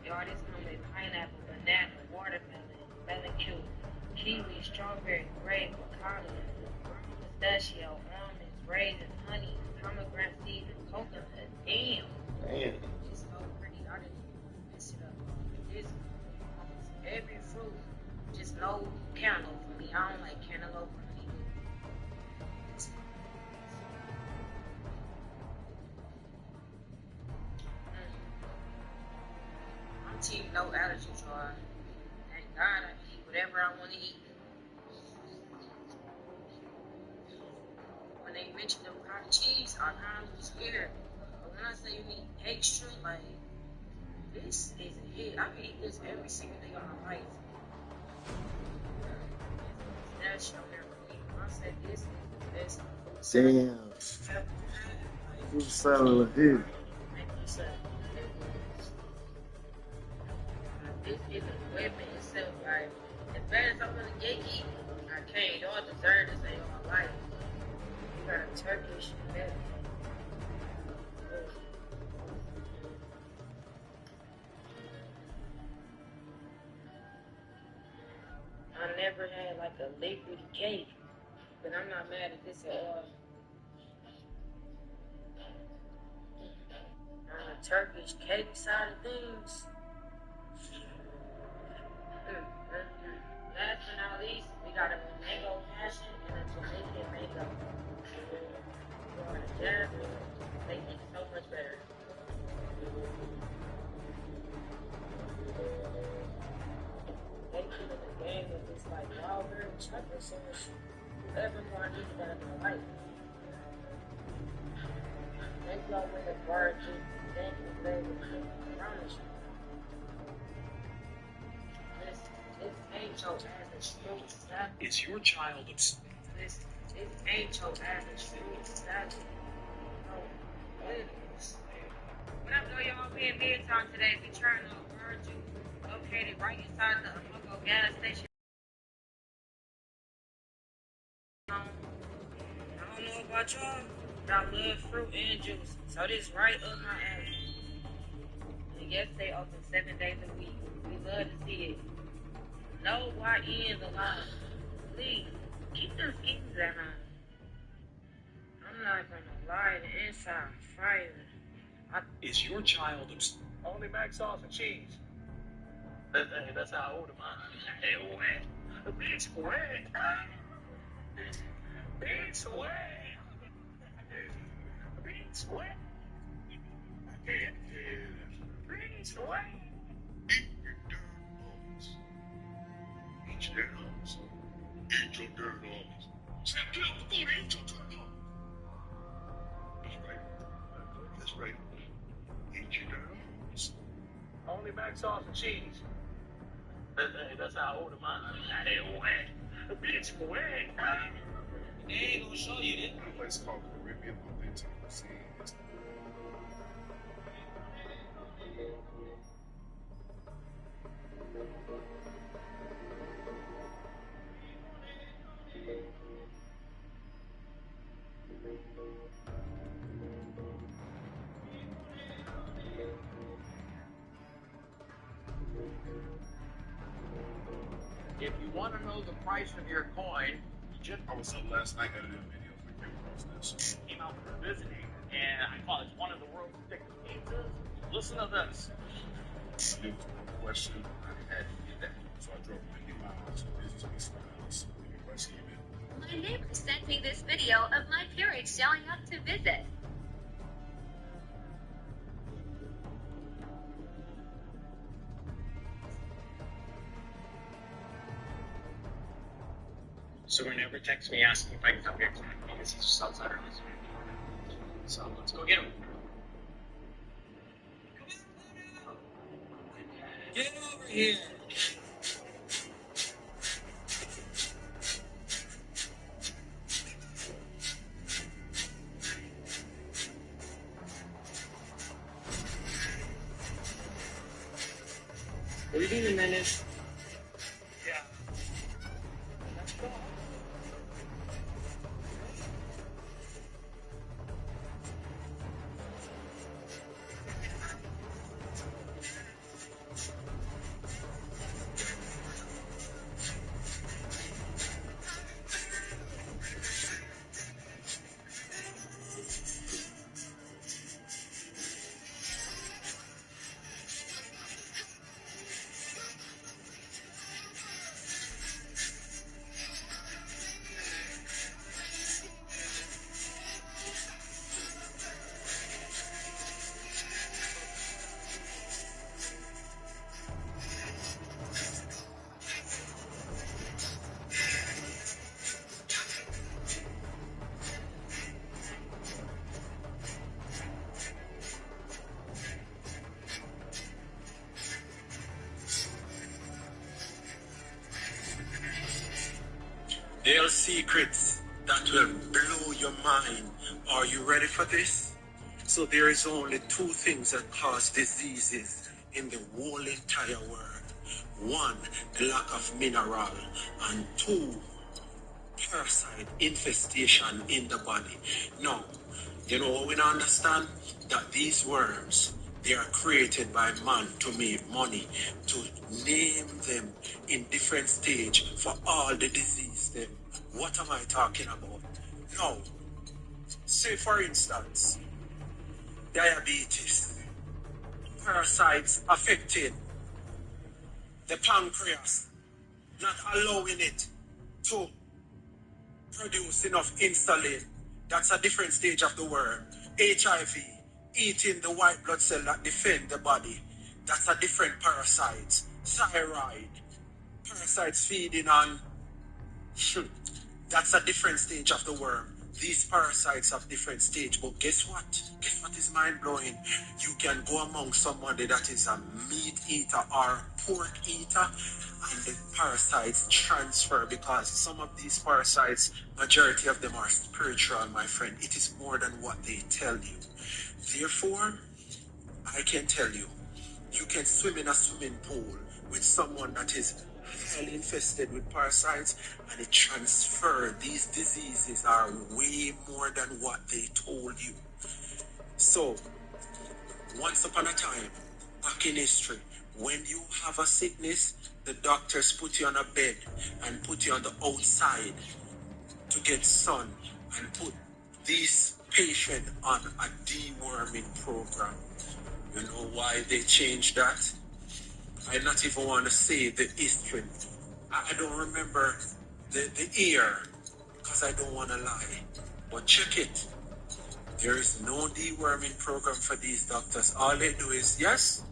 Y'all, this come with pineapple, banana, watermelon, melon cube, kiwi, strawberry, grape, avocado, pistachio, almonds, raisins, honey, pomegranate seeds, and coconut. Damn. It's so pretty. I didn't even mess it up. This every fruit, just no cantaloupe for me. I don't like cantaloupe for me. I'm team no allergies, y'all. Thank God I can eat whatever I want to eat. When they mention them cottage cheese, I kind of was scared. But when I say you need extra, like, this is a hit. I can eat this every single day of my life. That's your there for me. When I said this is the best. Damn. Fruit salad here. This is a weapon itself, like, as bad as I want to get eat, I can't. Y'all deserve this in my life. You got a Turkish bed. I never had like a liquid cake, but I'm not mad at this at all. On the Turkish cake side of things. Last but not least, we got a mango passion and a Jamaican mango. For the jazz, they eat so much better. They put in the game with this like strawberry chocolate sauce. Whoever more needs that in my life. They go with the bar juice, thank you, baby. I promise you. This ain't your average fruit salad. Is your child obsessed? This ain't your average fruit salad. No, goodness. What up, though, y'all? We in Midtown today. We trying to bar juice located right inside the Amoco gas station. I don't know about y'all, but I love fruit and juice. So this right up my alley. And yes, they open 7 days a week. We love to see it. No YNs allowed. Please, keep the skins at home. I'm not gonna lie, the inside fire. Is your child obsessed? Only mac sauce and cheese. That's how I order mine. Hey, wet. Bitch, wet. Bitch, wet. Bitch, wet. Bitch, wet. Eat your dirt homes. Eat your dirt homes. Sam, get up before they eat your dirt homes. That's right. That's right. Eat your dirt homes. Only mac sauce and cheese. That's how I order mine. Hey, wet. Bitch, wet. They ain't gonna show you that. A place called Caribbean Momentum. See, it's If you want to know the price of your coin, you just I was up last night editing videos. I came across this. came out for visiting, and I thought it's one of the world's thickest pizzas. Listen to this. I knew it was one question. I had to get that. So I drove 50 miles to visit me some house. Request email. My neighbor sent me this video of my parents showing up to visit. So he never texts me asking if I can come here tonight because he's just outside our house. So let's go get him. Get over here. Waiting a minute. Yeah. Let's go. There are secrets that will blow your mind. Are you ready for this? So there is only two things that cause diseases in the whole entire world. One, the lack of mineral, and two, parasite infestation in the body. Now, you know, we understand that these worms, they are created by man to make money, to name them in different stage for all the disease them. What am I talking about? Now, say for instance, diabetes, parasites affecting the pancreas, not allowing it to produce enough insulin. That's a different stage of the worm. HIV, eating the white blood cell that defend the body. That's a different parasite. Thyroid, parasites feeding on. That's a different stage of the worm. These parasites have different stage, but guess what? Guess what is mind-blowing? You can go among somebody that is a meat eater or pork eater, and the parasites transfer, because some of these parasites, majority of them are spiritual, my friend. It is more than what they tell you. Therefore, I can tell you, you can swim in a swimming pool with someone that is highly infested with parasites, and it transfer. These diseases are way more than what they told you. So, once upon a time, back in history, when you have a sickness, the doctors put you on a bed and put you on the outside to get sun, and put these patients on a deworming program. You know why they changed that? I not even want to say the history. I don't remember the year, because I don't want to lie. But check it. There is no deworming program for these doctors. All they do is, yes,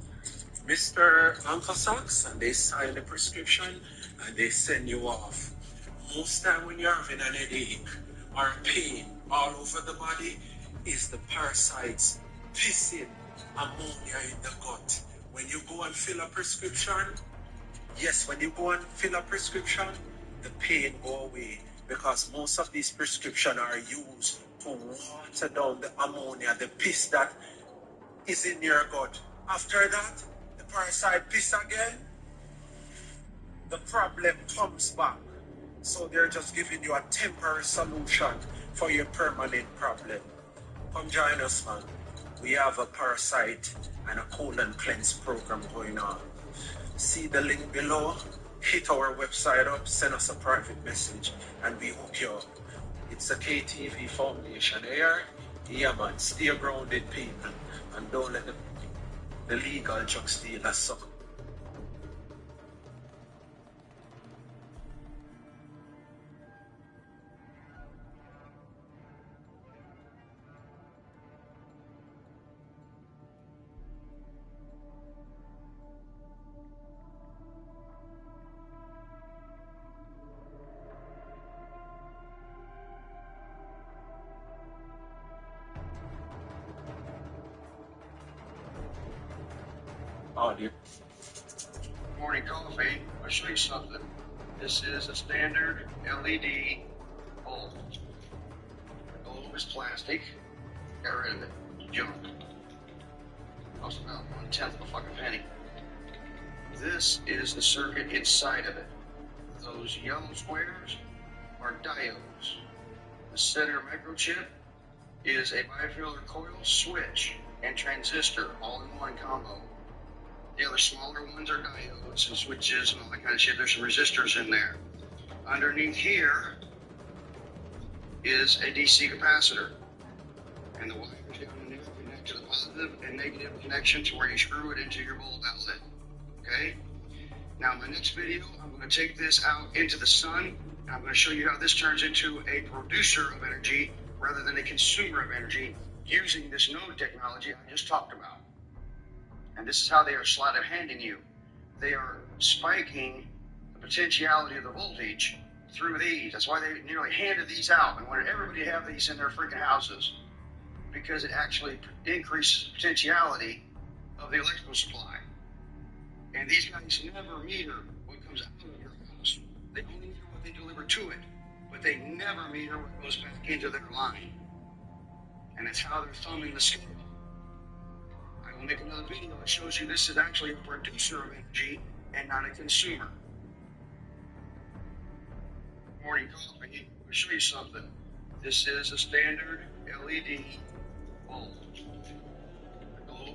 Mr. Uncle Socks, and they sign the prescription and they send you off. Most time when you're having an headache or pain all over the body, is the parasites pissing ammonia in the gut. When you go and fill a prescription, yes, when you go and fill a prescription, the pain go away, because most of these prescriptions are used to water down the ammonia, the piss that is in your gut. After that, the parasite piss again, the problem comes back. So they're just giving you a temporary solution for your permanent problem. Come join us, man. We have a parasite and a colon cleanse program going on. See the link below. hit our website up, send us a private message, and we hook you up. It's a KTV Foundation here. Yeah, man, stay grounded, people, and don't let the legal drug steal us suck. Audio. Morning coffee. I'll show you something. This is a standard LED bulb. The bulb is plastic. Got rid of it. Junk. Costs about 1/10 of a fucking penny. This is the circuit inside of it. Those yellow squares are diodes. The center microchip is a bifilar coil switch and transistor all in one combo. The other smaller ones are diodes and switches and all that kind of shit. There's some resistors in there. Underneath here is a DC capacitor. And the wires down in there connect to the positive and negative connection to where you screw it into your bulb outlet. Okay? Now, in my next video, I'm going to take this out into the sun. And I'm going to show you how this turns into a producer of energy rather than a consumer of energy using this node technology I just talked about. And this is how they are sleight of handing you. They are spiking the potentiality of the voltage through these. That's why they nearly handed these out and wanted everybody to have these in their freaking houses, because it actually increases the potentiality of the electrical supply. And these guys never meter what comes out of your house. They only meter what they deliver to it, but they never meter what goes back into their line. And that's how they're thumbing the scale. I will make another video that shows you this is actually a producer of energy and not a consumer. Morning coffee. I'll show you something. This is a standard LED bulb. I'll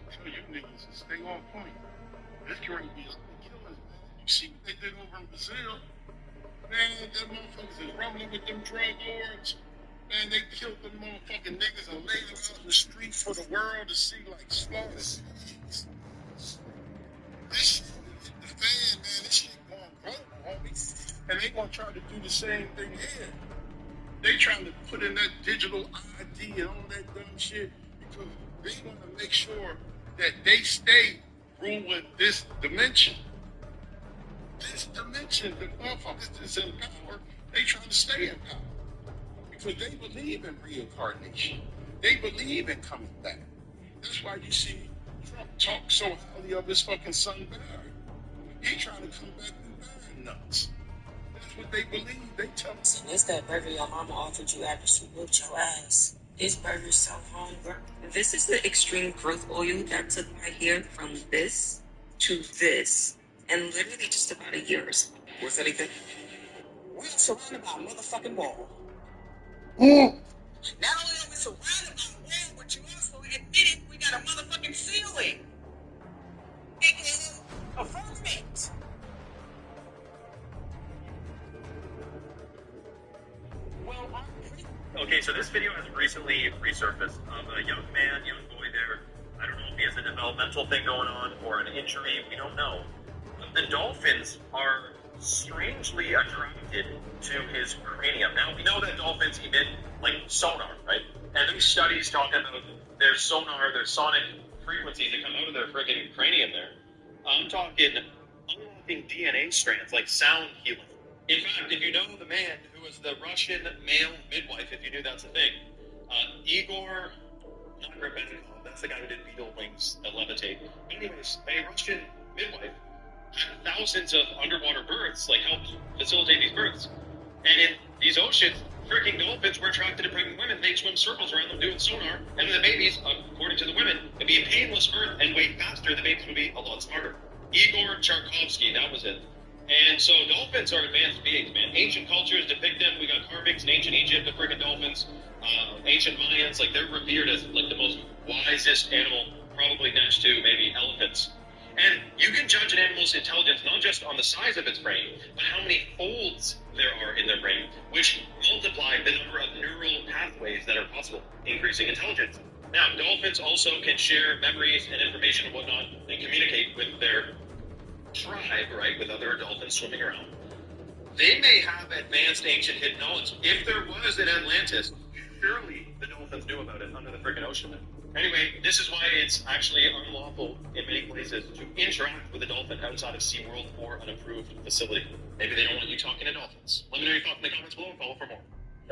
show you niggas to stay on point. This can really be killers, man. You see what they did over in Brazil? Man, them motherfuckers is rolling with them drug lords. Man, they killed them motherfucking niggas and laid them out in the street for the world to see like slaughter. This shit hit the fan, man. This shit going global, homie. And they gonna try to do the same thing here. They trying to put in that digital ID and all that dumb shit because they want to make sure that they stay ruling this dimension. This dimension, the motherfuckers that's in power, they trying to stay in power. Because they believe in reincarnation. They believe in coming back. That's why you see Trump talk so highly of his fucking son Barry. He trying to come back and Barry nuts. That's what they believe. They tell me. So that's that burger your mama offered you after she whooped your ass. This burger's so hungry. This is the extreme growth oil that took my hair from this to this. And literally just about a year or so. Worth anything? We're surrounded by a motherfucking wall. Not only are we surrounded by a wall, but you also admitted we got a motherfucking ceiling. A firmament. Well, okay, so this video has recently resurfaced of a young boy there. I don't know if he has a developmental thing going on or an injury. We don't know. The dolphins are strangely attracted to his cranium. Now, we know that dolphins emit, like, sonar, right? And there's studies talking about their sonar, their sonic frequencies that come out of their friggin' cranium there. I'm talking unlocking DNA strands, like sound healing. In fact, if you know the man who was the Russian male midwife, if you knew that's a thing, Igor, not Rebenikov, that's the guy who did beetle wings that levitate. But anyways, a Russian midwife had thousands of underwater births, like helped facilitate these births. And in these oceans, freaking dolphins were attracted to pregnant women. They'd swim circles around them doing sonar, and then the babies, according to the women, it'd be a painless birth and way faster. The babies would be a lot smarter. Igor Tcharkovsky, that was it. And so dolphins are advanced beings, man. Ancient cultures depict them. We got carvings in ancient Egypt of freaking dolphins. Ancient Mayans, like, they're revered as like the most wisest animal, probably next to maybe elephants. And you can judge an animal's intelligence not just on the size of its brain, but how many folds there are in their brain, which multiply the number of neural pathways that are possible, increasing intelligence. Now, dolphins also can share memories and information and whatnot and communicate with their tribe, right, with other dolphins swimming around. They may have advanced ancient hidden knowledge. If there was an Atlantis, surely the dolphins knew about it under the freaking ocean then. Anyway, this is why it's actually unlawful in many places to interact with a dolphin outside of SeaWorld or an approved facility. Maybe they don't want you talking to dolphins. Let me know your thoughts in the comments below and follow for more.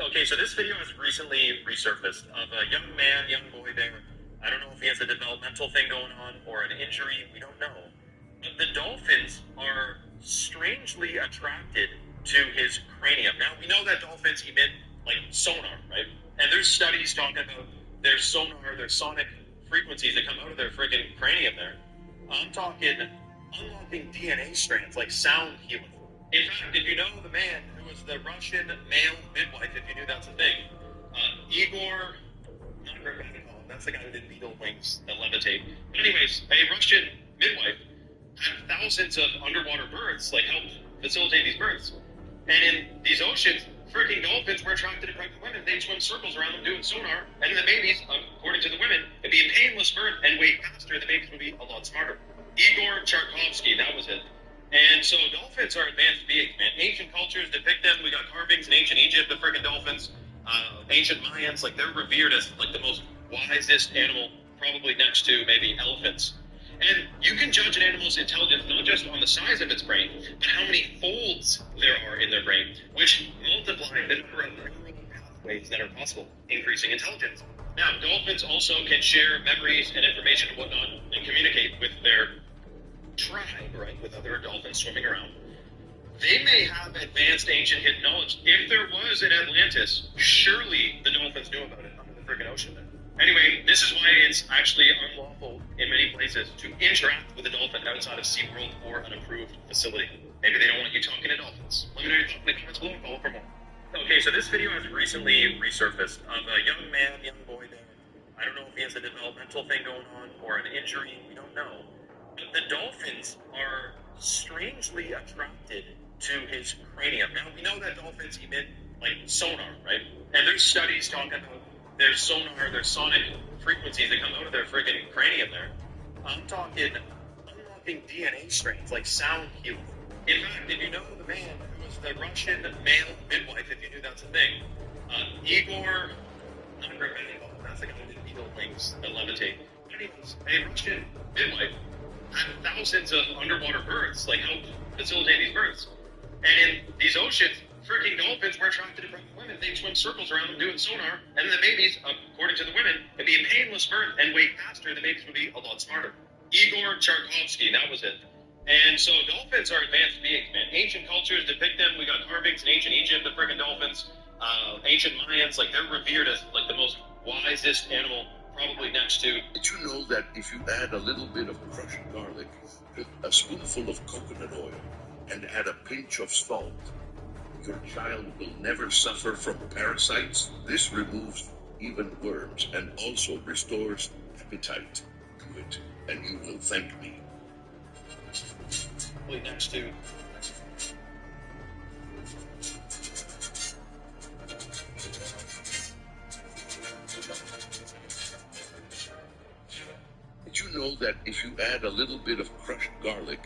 Okay, so this video has recently resurfaced of a young man, young boy there. I don't know if he has a developmental thing going on or an injury, we don't know. But the dolphins are strangely attracted to his cranium. Now, we know that dolphins emit, like, sonar, right? And there's studies talking about their sonar, their sonic frequencies that come out of their friggin' cranium there. I'm talking unlocking DNA strands, like sound healing. In fact, if you know the man who was the Russian male midwife, if you knew that's a thing, Igor, not Grabanikov, that's the guy who did beetle wings that levitate. But anyways, a Russian midwife had thousands of underwater births, like helped facilitate these births. And in these oceans, freaking dolphins were attracted to pregnant women. They'd swim circles around them doing sonar, and the babies, according to the women, it'd be a painless birth and way faster. The babies would be a lot smarter. Igor Charkovsky, that was it. And so dolphins are advanced beings, man. Ancient cultures depict them. We got carvings in ancient Egypt of freaking dolphins. Ancient Mayans, like they're revered as like the most wisest animal, probably next to maybe elephants. And you can judge an animal's intelligence not just on the size of its brain, but how many folds there are in their brain, which multiply the number of neural pathways that are possible, increasing intelligence. Now, dolphins also can share memories and information and whatnot and communicate with their tribe, right, with other dolphins swimming around. They may have advanced ancient hidden knowledge. If there was an Atlantis, surely the dolphins knew about it under the freaking ocean then. Anyway, this is why it's actually unlawful in many places to interact with a dolphin outside of SeaWorld or an approved facility. Maybe they don't want you talking to dolphins. Let me know your thoughts in the comments below and follow for more. Okay, so this video has recently resurfaced of a young man, young boy there. I don't know if he has a developmental thing going on or an injury, we don't know. But the dolphins are strangely attracted to his cranium. Now, we know that dolphins emit, like, sonar, right? And there's studies talking about their sonar, their sonic frequencies that come out of their friggin' cranium there. I'm talking unlocking DNA strands, like sound healing. In fact, if you know the man who was the Russian male midwife, if you knew that's a thing, Igor, not Grabanikov, that's the guy who did beetle wings that levitate. But anyways, a Russian midwife had thousands of underwater births, like helped facilitate these births. And in these oceans, freaking dolphins were attracted to pregnant women. They'd swim circles around them doing sonar, and then the babies, according to the women, it'd be a painless birth and way faster. The babies would be a lot smarter. Igor Charkovsky, that was it. And so dolphins are advanced beings, man. Ancient cultures depict them. We got carvings in ancient Egypt of freaking dolphins. Ancient Mayans, like they're revered as like the most wisest animal, probably next to. Did you know that if you add a little bit of crushed garlic, a spoonful of coconut oil, and add a pinch of salt, your child will never suffer from parasites? This removes even worms and also restores appetite. Do it, and you will thank me. Next to. Did you know that if you add a little bit of crushed garlic,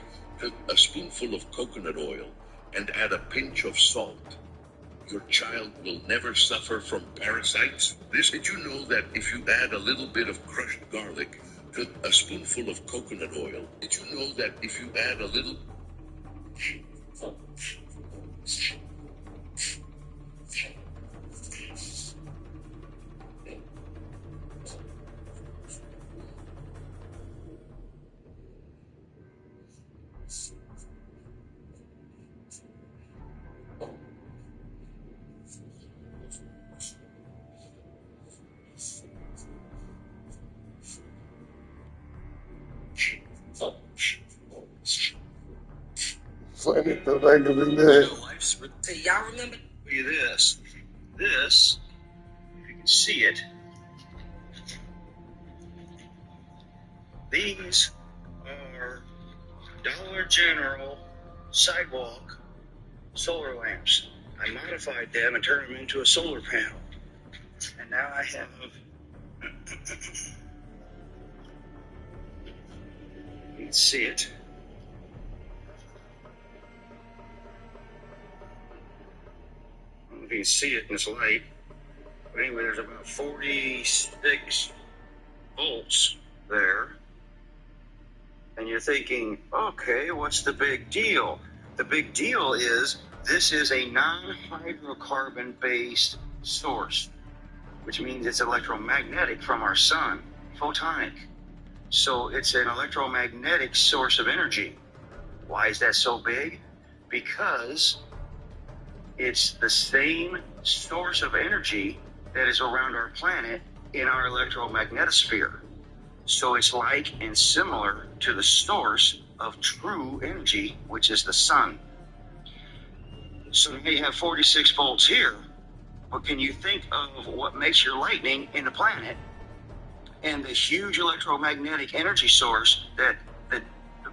a spoonful of coconut oil, and add a pinch of salt, your child will never suffer from parasites? Did you know that if you add a little bit of crushed garlic, a spoonful of coconut oil, did you know that if you add a little... Funny stuff I can do that. Hey, y'all remember? Look at this. This, if you can see it, these are Dollar General sidewalk solar lamps. I modified them and turned them into a solar panel. And now I have you can see it. I don't know if you can see it in this light. But anyway, there's about 46 volts there. And you're thinking, okay, what's the big deal? The big deal is this is a non-hydrocarbon based source, which means it's electromagnetic from our sun, photonic. So it's an electromagnetic source of energy. Why is that so big? Because it's the same source of energy that is around our planet in our electromagnetosphere. So it's like and similar to the source of true energy, which is the sun. So now you have 46 volts here, but can you think of what makes your lightning in the planet and the huge electromagnetic energy source that the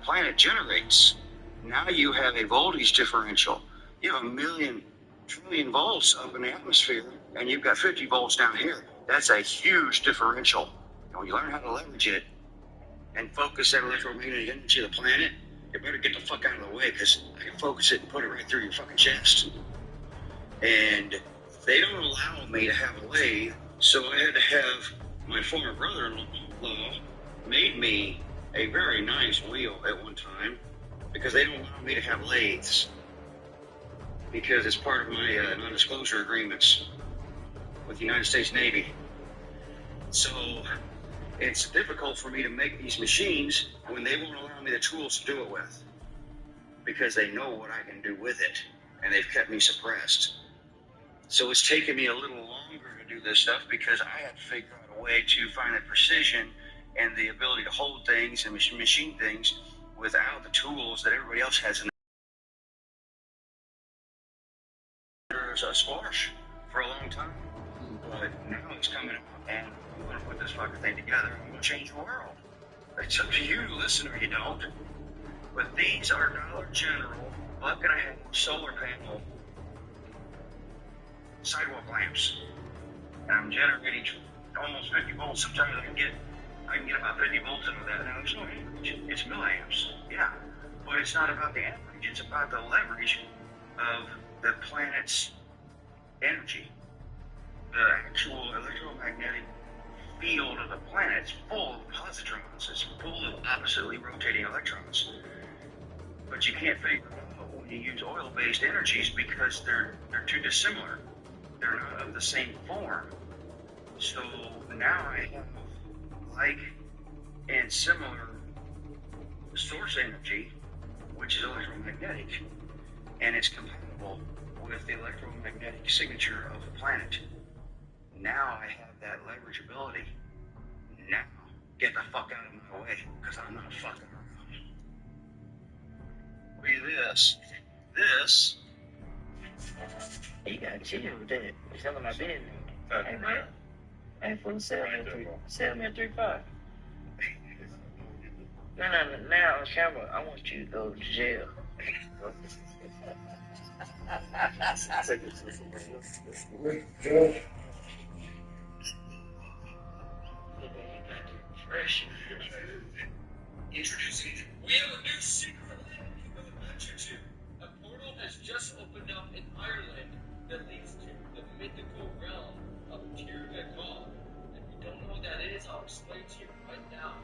planet generates? Now you have a voltage differential. You have 1,000,000 trillion volts up in the atmosphere, and you've got 50 volts down here. That's a huge differential. And when you learn how to leverage it and focus that electromagnetic energy of the planet, you better get the fuck out of the way, because I can focus it and put it right through your fucking chest. And they don't allow me to have a lathe, so I had to have my former brother-in-law made me a very nice wheel at one time, because they don't allow me to have lathes, because it's part of my non-disclosure agreements with the United States Navy. So it's difficult for me to make these machines when they won't allow me the tools to do it with, because they know what I can do with it, and they've kept me suppressed. So it's taken me a little longer to do this stuff, because I had to figure out a way to find the precision and the ability to hold things and machine things without the tools that everybody else has in a squash for a long time. But now it's coming up, and I'm going to put this fucking thing together. I'm going to change the world. It's up to you to listen or you don't. But these are Dollar General bucket and a half solar panel sidewalk lamps. And I'm generating almost 50 volts. Sometimes I can get about 50 volts into that. Now there's no amperage. It's milliamps. Yeah. But it's not about the amperage. It's about the leverage of the planet's energy. The actual electromagnetic field of the planet is full of positrons. It's full of oppositely rotating electrons. But you can't figure it out when you use oil-based energies, because they're too dissimilar. They're not of the same form. So now I have like and similar source energy, which is electromagnetic, and it's compatible with the electromagnetic signature of the planet. Now I have that leverageability. Now, get the fuck out of my way, because I'm not fucking around. Look at this. This. You gotta chill with that. Tell him I've been there. Hey, man. Hey, fool, sell me a 3.5. No, now on camera, I want you to go to jail. Fresh. Introducing, we have a new secret land you can go adventure to. A portal has just opened up in Ireland that leads to the mythical realm of Tirga. And if you don't know what that is, I'll explain to you right now.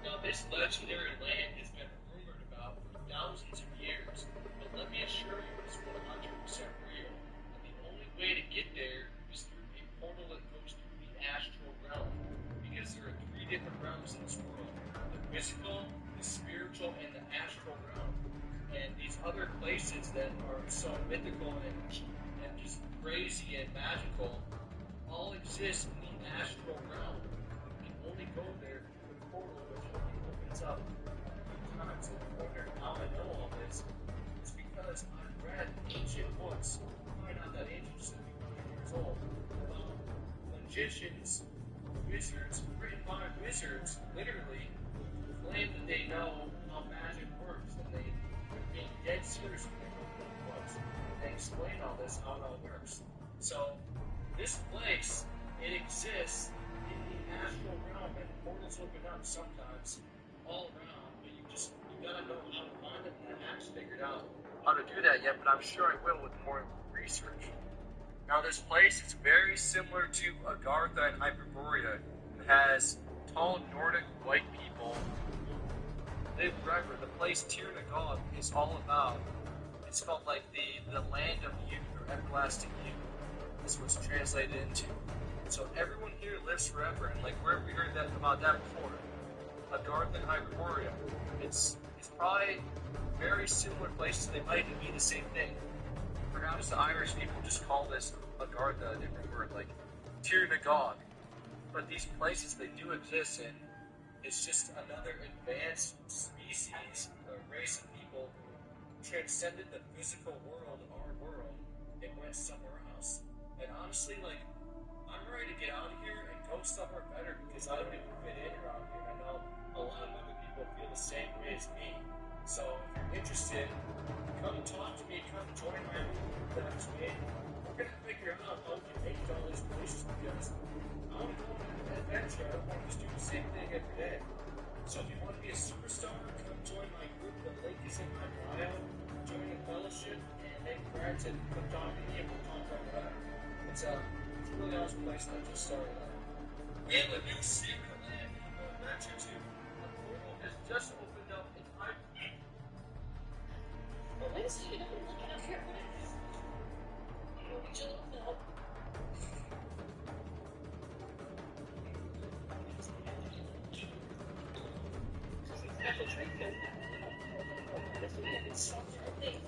Now, this legendary land has been rumored about for thousands of years, but let me assure you, it's 100% real. And the only way to get there is through a portal that goes through the astral realm, because there are 3 different realms in this world: the physical, the spiritual, and the astral realm. And these other places that are so mythical and just crazy and magical all exist in the astral realm. You can only go there through the portal, which only opens up a few times. And you wonder how I know all this. It's because I've read ancient books to find out that ancient 700 years old about magicians, wizards, written by wizards, literally claim that they know how magic works. seriously what it was. They explain all this, how it all works. So, this place, it exists in the astral realm, and portals open up sometimes all around, but you gotta know how to find them, and I haven't figured out how to do that yet, but I'm sure I will with more research. Now, this place is very similar to Agartha and Hyperborea. It has tall Nordic white people who live forever. The place Tir Nagod is all about. It's called like the land of youth or everlasting youth. Is what's translated into. So everyone here lives forever, and like where have we heard that about that before? Agartha and Hyperborea. It's probably very similar places. They might even be the same thing. Perhaps the Irish people just call this Agartha, a different word, like Tir Nagod. But these places, they do exist, and it's just another advanced species, a race of people who transcended the physical world, our world, and went somewhere else. And honestly, like, I'm ready to get out of here and go somewhere better because I don't even fit in around here. I know a lot of other people feel the same way as me. So if you're interested, come talk to me, come join my group that I've made. We're going to figure out how we can make all these places because I want to go on an adventure. I don't want to just do the same thing every day. So if you want to be a superstar, come join my group. The link is in my bio. Join the fellowship and make friends and come talk to me and we'll talk about whatever. It's a really awesome place that I just started out. We have a new secret land we can go adventure to. A portal has just opened up in my... Well, wait a second, I'm looking up here. What is this? Will we just open up? Special treatment. This will be a software thing.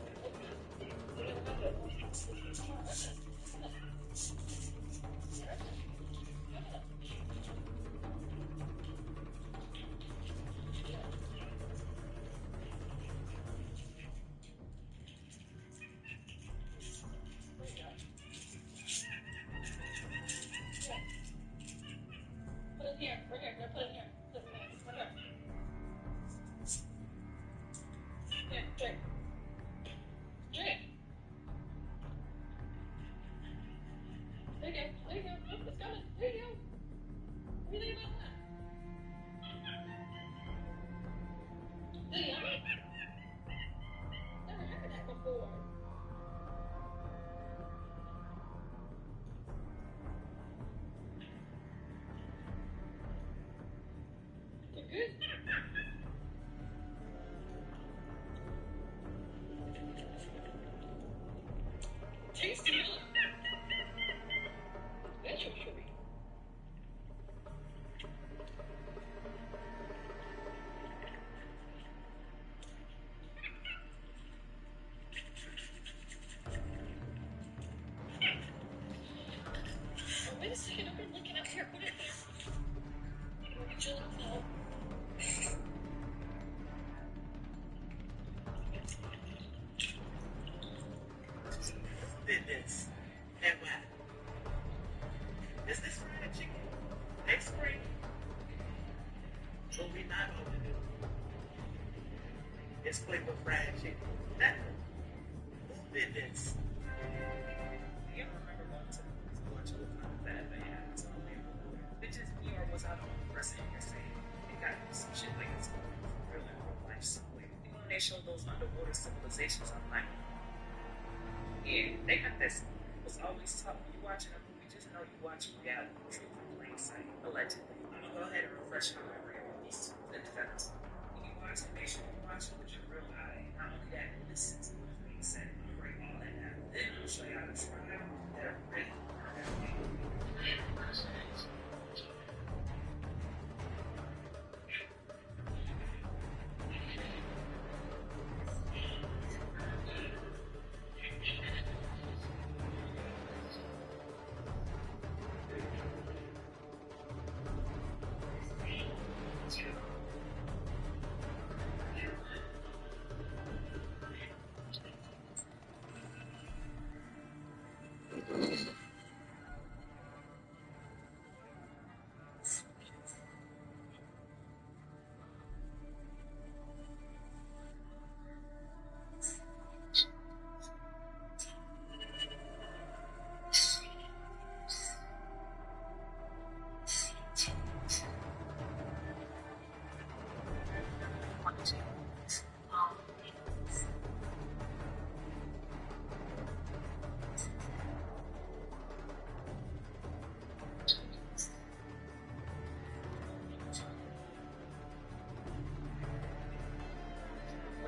Put it here. Right here. Put it here. Put it here. Right here. Yeah, drink. Drink. There you go. There you go. Oh, it's coming. There you go. What do you think about that? Is it yummy? Never heard of that before. They're good. Tasty, huh? That's your sugar. Oh, wait a second. I've been looking up here. What is this? What would you like to know? This and what? Is this fried chicken? Next spring? What we not gonna do? It's flavor fried chicken. That who did this? You ever remember going to lunch with my bad man? Bitches, you almost out on the person you're saying. It got some shit like it's real in real life somewhere. You know, they show those underwater civilizations online. Yeah, they got this. Was always taught when you watching a movie, just know you watching reality, truth in plain sight, allegedly. I'm gonna go ahead and refresh my memory on these two defendants. When you watch it, make sure you watch it with your real eye. Not only that, listen to what's being said, break all that down. Then I'll show you how to try that are ready for everything.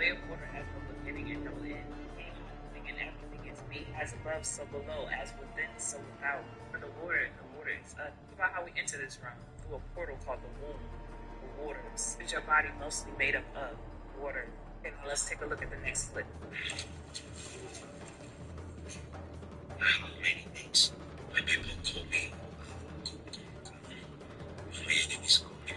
way of water has no beginning and no end. And everything is made as above, so below, as within, so without. For the water is us. Think about how we enter this realm through a portal called the womb. The waters, which your body mostly made up of water. Okay, now let's take a look at the next clip. Many things. My people call me. My enemies call me.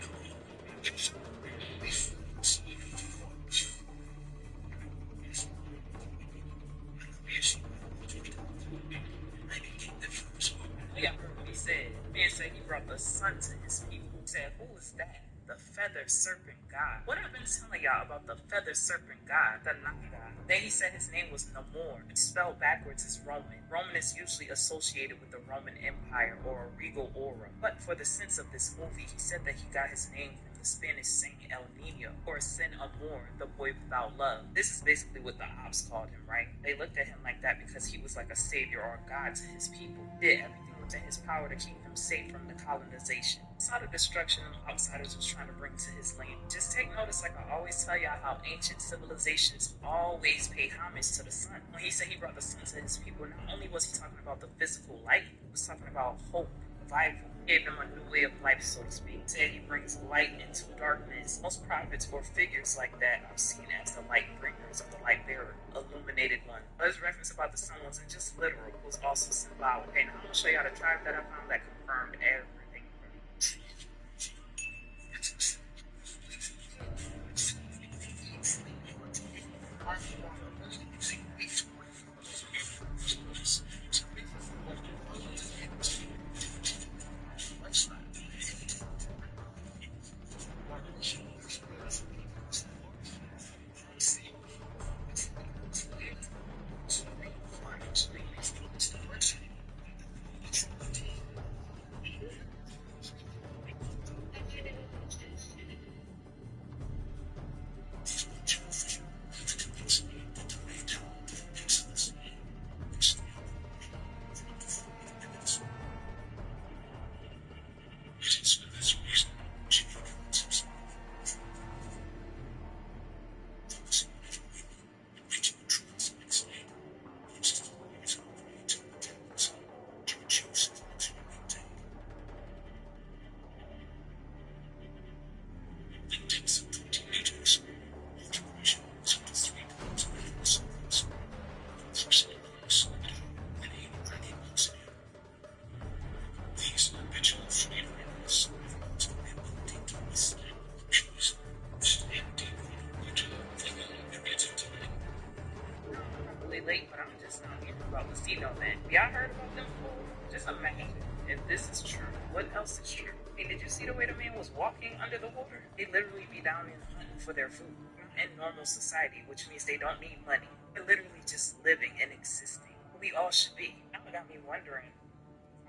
Yeah, I heard what he said. Man said he brought the sun to his people. He said, who is that? The feather serpent god. What I've been telling y'all about the feather serpent god, the night god. Then he said his name was Namor. Spelled backwards is Roman. Roman is usually associated with the Roman Empire or a regal aura. But for the sense of this movie, he said that he got his name from the Spanish saint El Nino, or Sin Amor, the boy without love. This is basically what the ops called him, right? They looked at him like that because he was like a savior or a god to his people. Did everything within his power to keep him safe from the colonization. Saw the destruction of outsiders was trying to bring to his land. Just take notice, like I always tell y'all, how ancient civilizations always pay homage to the sun. When he said he brought the sun to his people, not only was he talking about the physical light, he was talking about hope, revival. Gave them a new way of life, so to speak. Said he brings light into darkness. Most prophets or figures like that are seen as the light bringers or the light bearer, illuminated one. But his reference about the sun wasn't just literal, it was also symbolic. Okay, now I'm gonna show y'all the tribe that I found that confirmed everything. Late, but I'm just not hearing about Lucino, man. Y'all heard about them before? Just imagine if this is true. What else is true? Hey, did you see the way the man was walking under the water? They literally be down in hunting for their food. In normal society, which means they don't need money. They're literally just living and existing. We all should be. Now it got me wondering,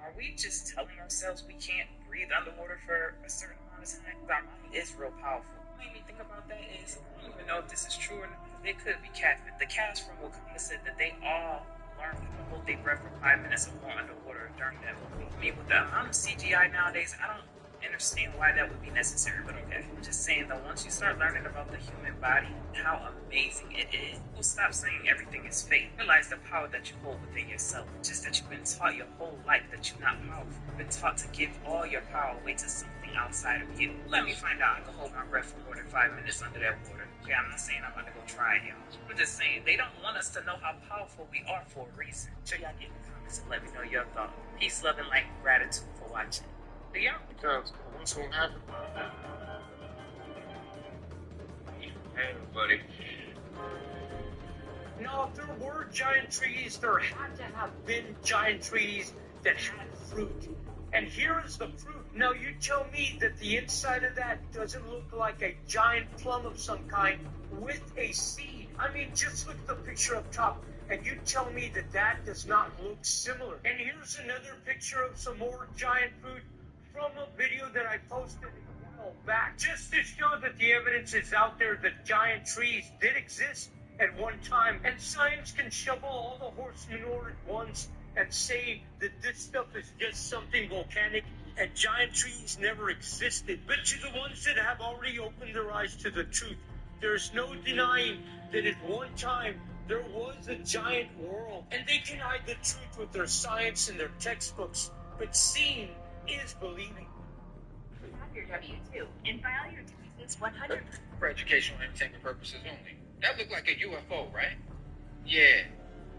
are we just telling ourselves we can't breathe underwater for a certain amount of time? Our mind is real powerful. What made me think about that is, I don't even know if this is true or not. They could be catfish. The cast from Wakanda said that they all learned how to hold their breath for 5 minutes or more underwater during that movie. I mean, with the amount of CGI nowadays, I don't understand why that would be necessary, but okay. I'm just saying though, once you start learning about the human body, how amazing it is, you'll stop saying everything is fake. Realize the power that you hold within yourself. Just that you've been taught your whole life that you're not powerful. You've been taught to give all your power away to something outside of you. Let me find out I can hold my breath for more than 5 minutes under that water. Okay, I'm not saying I'm about to go try it, y'all. I'm just saying they don't want us to know how powerful we are for a reason. So y'all get in the comments and let me know your thoughts. Peace, love, and light. Gratitude for watching. Yeah. Because what's going to happen? Hey, buddy. No, if there were giant trees, there had to have been giant trees that had fruit. And here is the fruit. Now, you tell me that the inside of that doesn't look like a giant plum of some kind with a seed. I mean, just look at the picture up top, and you tell me that that does not look similar. And here's another picture of some more giant fruit from a video that I posted a while back, just to show that the evidence is out there that giant trees did exist at one time, and science can shovel all the horse manure at once and say that this stuff is just something volcanic and giant trees never existed. But to the ones that have already opened their eyes to the truth, There's no denying that at one time there was a giant world, and they can hide the truth with their science and their textbooks, but seeing is believing. Have your W-2 and file your taxes 100. For educational and entertainment purposes only. That looked like a UFO, right? Yeah.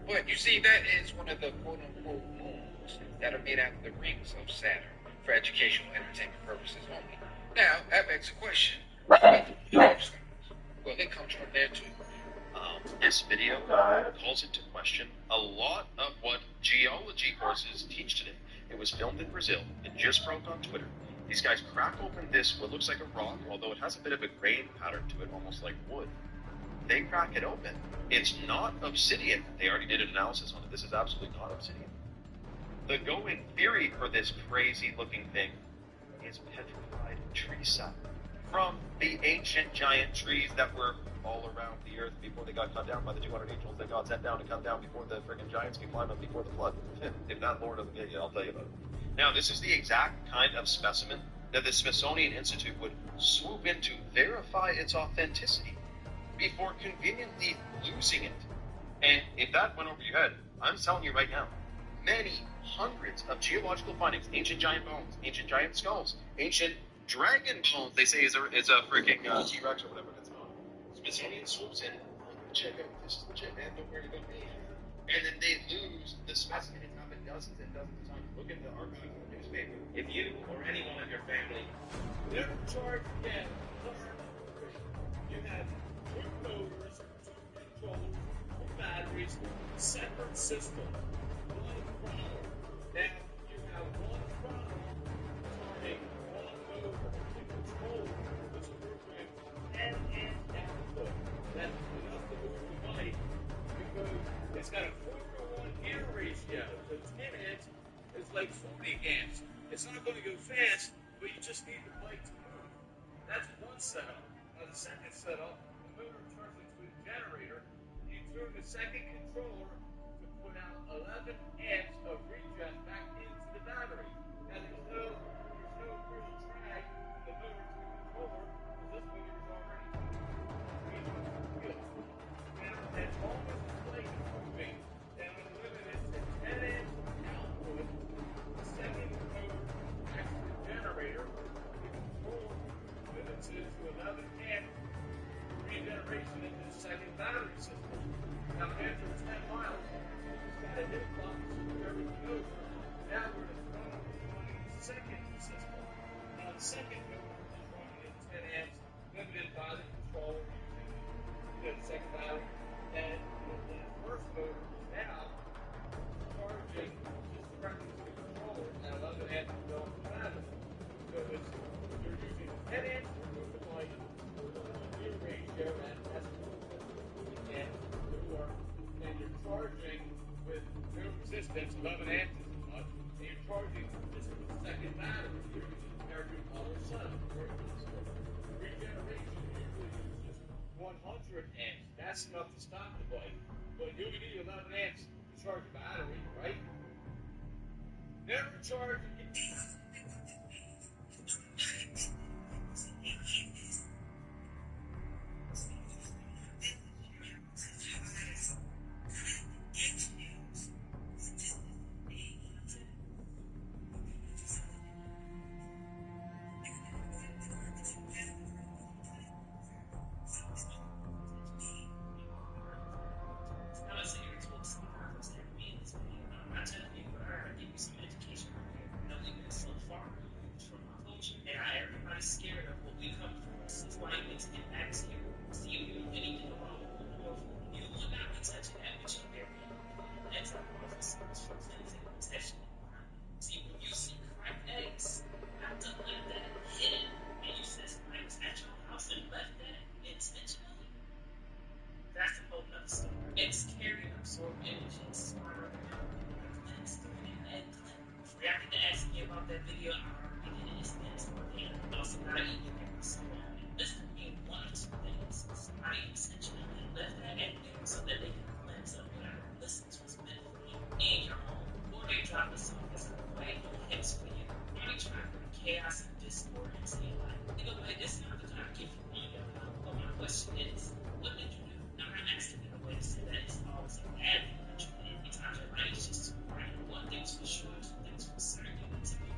But you see, that is one of the quote-unquote moons that are made out of the rings of Saturn for educational and entertainment purposes only. Now, that begs a question. Well, it comes from there too. This video calls into question a lot of what geology courses teach today. It was filmed in Brazil. It just broke on Twitter. These guys crack open this, what looks like a rock, although it has a bit of a grain pattern to it, almost like wood. They crack it open. It's not obsidian. They already did an analysis on it. This is absolutely not obsidian. The going theory for this crazy-looking thing is petrified tree sap from the ancient giant trees that were all around the earth before they got cut down by the 200 angels that got sent down to come down before the friggin' giants could climb up before the flood. If that lore doesn't get you, I'll tell you about it. Now, this is the exact kind of specimen that the Smithsonian Institute would swoop in to verify its authenticity before conveniently losing it. And if that went over your head, I'm telling you right now, many hundreds of geological findings, ancient giant bones, ancient giant skulls, ancient dragon bones, they say is a freaking T-Rex or whatever it's called. Smithsonian swoops in, check out, this is legit, man, don't worry about me. And then they lose the specimen. It's happened dozens and dozens of times. Look at the archives in the newspaper. If you or anyone in your family Never charge again. You have two motors, two controllers, two batteries, separate system, one problem. Now you have one problem turning one motor. The controller is programmed 10 amp output. That's enough to move the bike because it's got a 4:1 gear ratio. So 10 amps is like 40 amps. It's not going to go fast, but you just need the bike to move. That's one setup. Now the second setup, the motor turns into a generator. You turn the second controller to put out 11 amps of regen back into the battery. Now there's no real drag from the motor to the controller because this motor is already reaching the wheel. Now as long as the bike is moving, then I'm limited to 10 amps output. The second motor acts as a generator. The controller limited to 11 amp regeneration into the second battery system. Now after 10 miles, it's got a hit box to move everything over. Now we're in the front of the second system. Now the second motor is running at 10 amps, limited by the controller using the second battery. And the first motor is now charging just directly to the controller at 11 amps to go into the battery. So you're using 10 amps to move the bike, gear ratio, and that's and you're charging with no resistance, 11 amps is as much, and you're charging just with the second battery. You're using every other setup. Regeneration usually uses 100 amps. That's enough to stop the bike. But you only need 11 amps to charge a battery, right? Never charge scared of what we come from. That's why you need to get back to you. See if you do anything wrong. You will not be touching that with your bare hand. Next time, officer, protection. See, when you see cracked eggs, not to let that hidden, and you said somebody was at your house and left that intentionally, that's a whole nother story. It's carrying absorbed energy and spiral around. Let's do it in forgot to ask me about that video. I already did it. It's also not even there. So this could mean one of two things. Somebody intentionally left that at there so that they can cleanse up whatever blessings was meant for you in your home. Or they drop us off as a way of hits for you. Or they try to bring chaos and discord into your life. Either way, this is not the time to get you on your question is, what did you do? I'm not asking in a way to say that it's always a bad thing that you did. It's not your life, it's just right. One thing's for sure, two things for certain. You need to be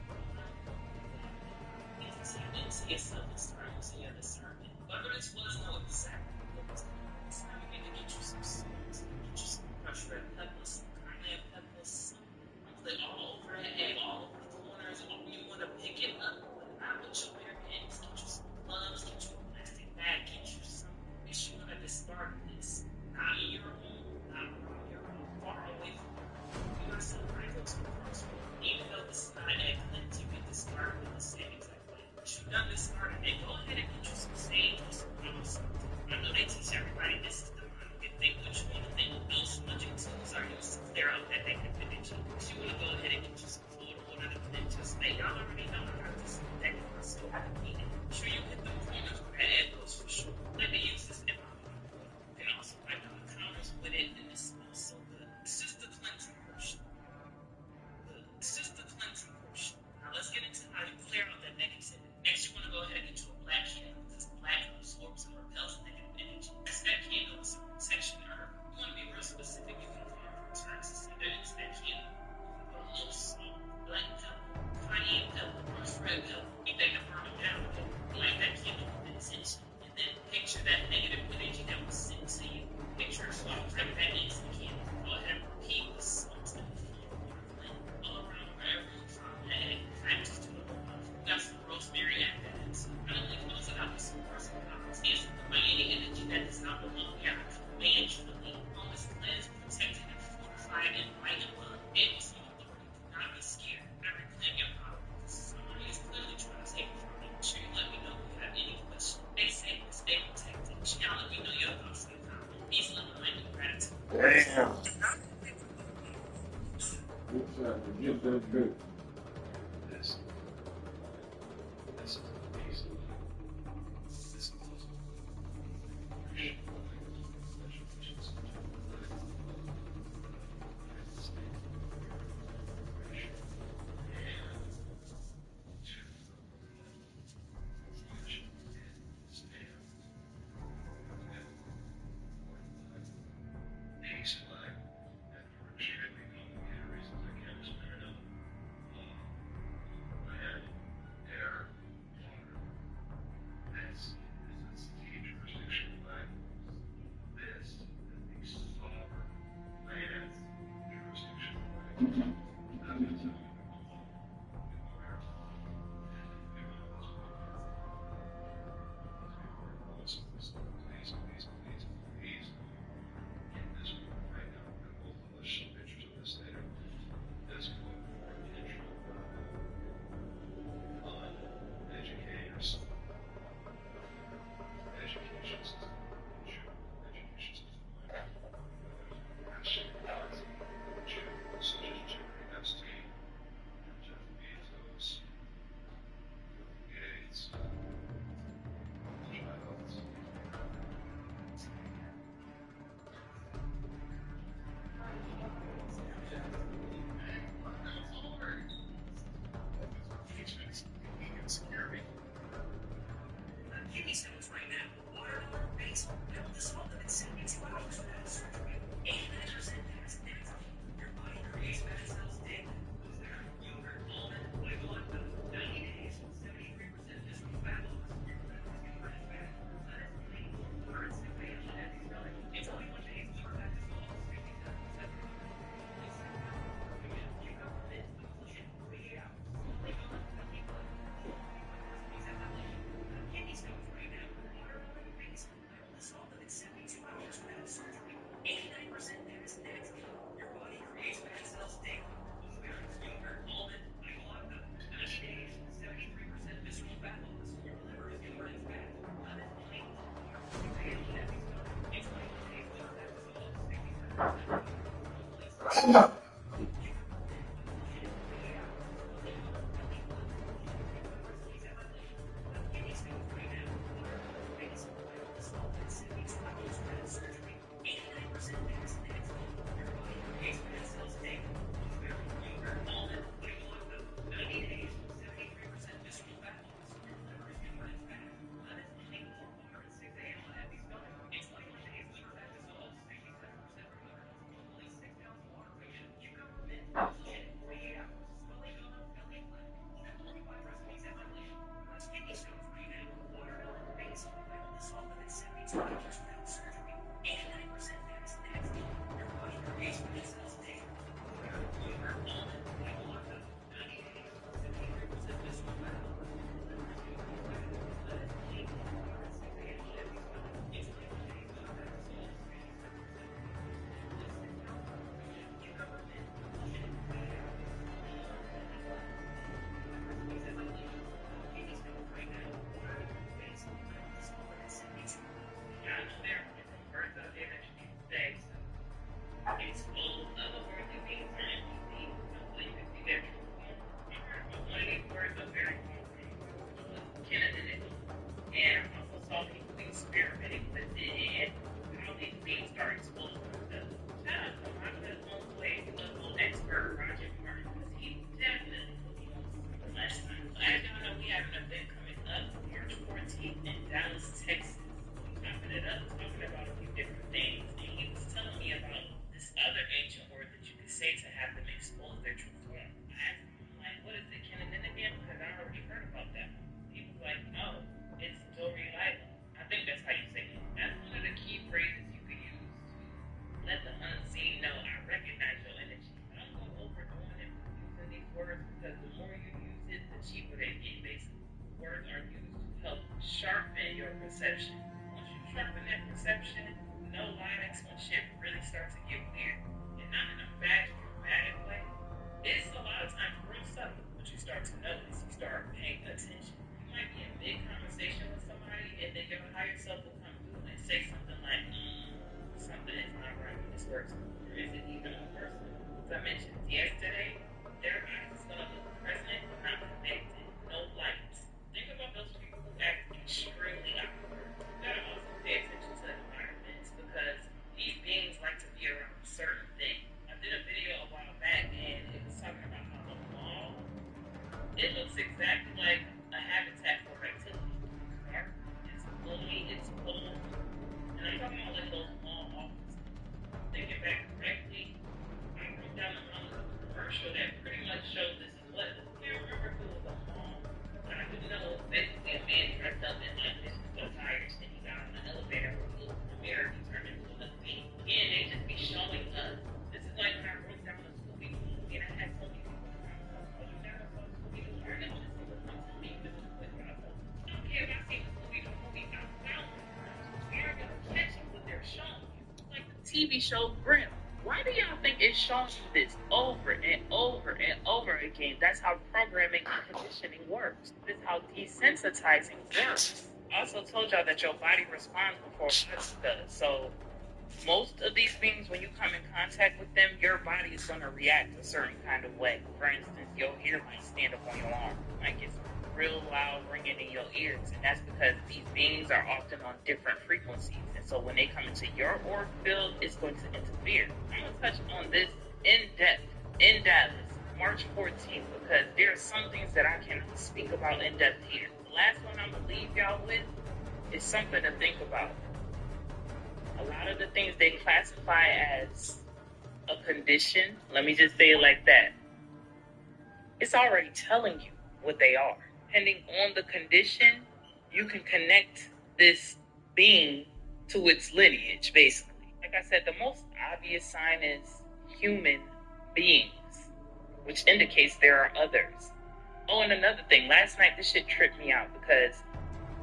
tap into yourself and start using your discernment. Whether this was no exactly what it was, it's time you need to get you some salt, get you some crushed red peppers, some cayenne peppers, put it all over the egg, all over the corners, all you want to pick it up, put it out with your bare hands, get you some gloves, get you a plastic bag, get you some, make sure you're going to discard this. Not in your home, not around your home, far away from your home. You got some rifles across the room. Even though this is not an eggplant, you can discard it in the same exact way. Once you've done discarding it, go ahead and get you some sage or some pepper salt. I know they teach everybody this is the mind. You can think what you want to think. Those smudging tools are used to clear out that negative energy. So you want to go ahead and get you some cold water to put into a state. Y'all already know I got this protecting myself. I can eat it. Make sure you hit the corners where that egg goes for sure. Let me use this in my mouth. You can also wipe down the counters with it, and it smells so good. It's just the cleansing portion. It's just the cleansing portion. Now let's get into how you clear out that negativity. Next, you want to go ahead and get you a black candle because black absorbs and repels negative energy. That's that candle is a protection herb. You want to be real specific. You can carve your terms to see that it's that candle. You can put a little salt, black pepper, cayenne pepper, crushed red pepper. You think to burn them down, okay? Light that candle with intention. And then picture that negative energy that was sent to you. Picture it while you type that into the candle. Go ahead and repeat the salt and the water blend all around wherever you found that egg. Practice to the whole mouth. You got some rosemary and that. Not only close it out with some person powers, is by any energy that does not belong here. May actually home is cleansed, protected, and fortified in light and love. And with some authority. Do not be scared. I reclaim your power. Somebody is clearly trying to take it from me. Make sure you let me know if you have any questions. Stay safe and stay protected. Y'all let me know your thoughts in the comments. Peace, love, and light, and gratitude. Damn. experimenting with it and how these things start exposing themselves. Shout out to my homeboy, local expert, Roger Martin, because he definitely put me on something last time. So as y'all know, we have an event coming up March 14th in Dallas, Texas. We're chopping it up, talking about a few different things. And he was telling me about this other ancient word that you could say to have them expose their true form. I asked him, like, what is it? Can it then again? Because I already heard about that. He was like, no, it's Dori Lila. I think that's how you say it. That's one of the key phrases you could use to let the unseen know I recognize your energy. I don't go overdoing it using these words because the more you use it, the cheaper they get, basically. Words are used to help sharpen your perception. Once you sharpen that perception, no lie, that's when shit really starts to get weird. And not in a bad, dramatic way. It's a lot of times real subtle, but you start to notice, you start paying attention. You might be in mid-conversation with somebody, and then your higher self will come through and say something like, something is not right with this person. Or is it even a person? As I mentioned yesterday, their eyes is going to look present, but not connected. No lights. Think about those people who act extremely awkward. You got to also pay attention to environments because these beings like to be around certain things. I did a video a while back and it was talking about how the mall, it looks exactly like a habitat for reptilians. It's dark, it's gloomy, it's cold. And I'm talking about like those mall offices. Thinking back correctly, I wrote down a commercial that pretty much showed this as well. I can't remember if it was a mall, but I do know it was basically a man dressed up in like this attire and he got on the elevator with a little mirror, he turned into another being. And they just be showing us. This is like when I wrote down the Scooby movie and I had so many people around me, oh, you never saw Scooby Doo? You're interested in something me. This is what I thought. I don't care if I see the Scooby Doo movie 1,000 times. You're gonna catch them what they're showing you. Like the TV show Grimm. Why do y'all think it's showing you this over and over and over again? That's how programming and conditioning works. This is how desensitizing works. I also told y'all that your body responds before it does. So most of these things, when you come in contact with them, your body is going to react a certain kind of way. For instance, your ear might stand up on your arm. Like it's real loud ringing in your ears. And that's because these beings are often on different frequencies. And so when they come into your auric field, it's going to interfere. I'm going to touch on this in depth in Dallas, March 14th, because there are some things that I cannot speak about in depth here. The last one I'm going to leave y'all with is something to think about. A lot of the things they classify as a condition, let me just say it like that, it's already telling you what they are. Depending on the condition, you can connect this being to its lineage, basically. Like I said, the most obvious sign is human beings, which indicates there are others. Oh, and another thing, last night this shit tripped me out because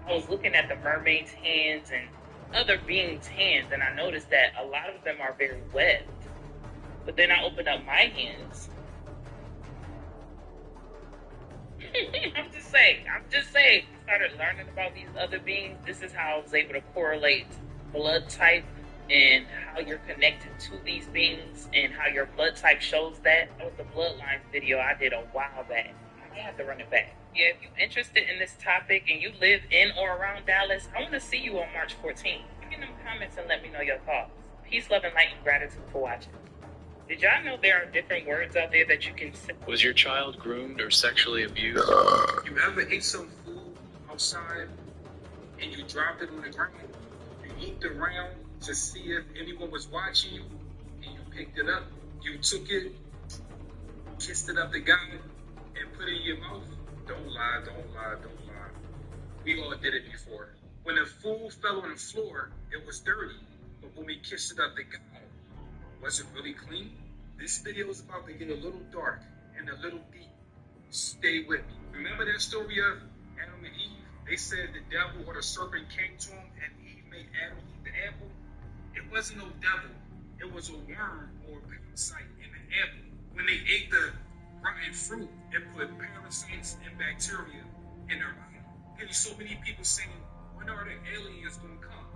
I was looking at the mermaid's hands and other beings' hands, and I noticed that a lot of them are very webbed. But then I opened up my hands. I'm just saying. I started learning about these other beings. This is how I was able to correlate blood type and how you're connected to these beings and how your blood type shows that. That was the bloodlines video I did a while back. I may have to run it back. Yeah, if you're interested in this topic and you live in or around Dallas, I want to see you on March 14th. Give me them comments and let me know your thoughts. Peace, love, and light, and gratitude for watching. Did y'all know there are different words out there that you can say? Was your child groomed or sexually abused? You ever ate some food outside and you dropped it on the ground? You looked around to see if anyone was watching you and you picked it up. You took it, kissed it up the guy, and put it in your mouth. Don't lie. We all did it before. When the food fell on the floor, it was dirty. But when we kissed it up the guy, was it really clean? This video is about to get a little dark and a little deep. Stay with me. Remember that story of Adam and Eve? They said the devil or the serpent came to him and Eve made Adam eat the apple. It wasn't no devil. It was a worm or a parasite in the apple. When they ate the rotten fruit, it put parasites and bacteria in their body. Getting so many people saying, when are the aliens gonna come?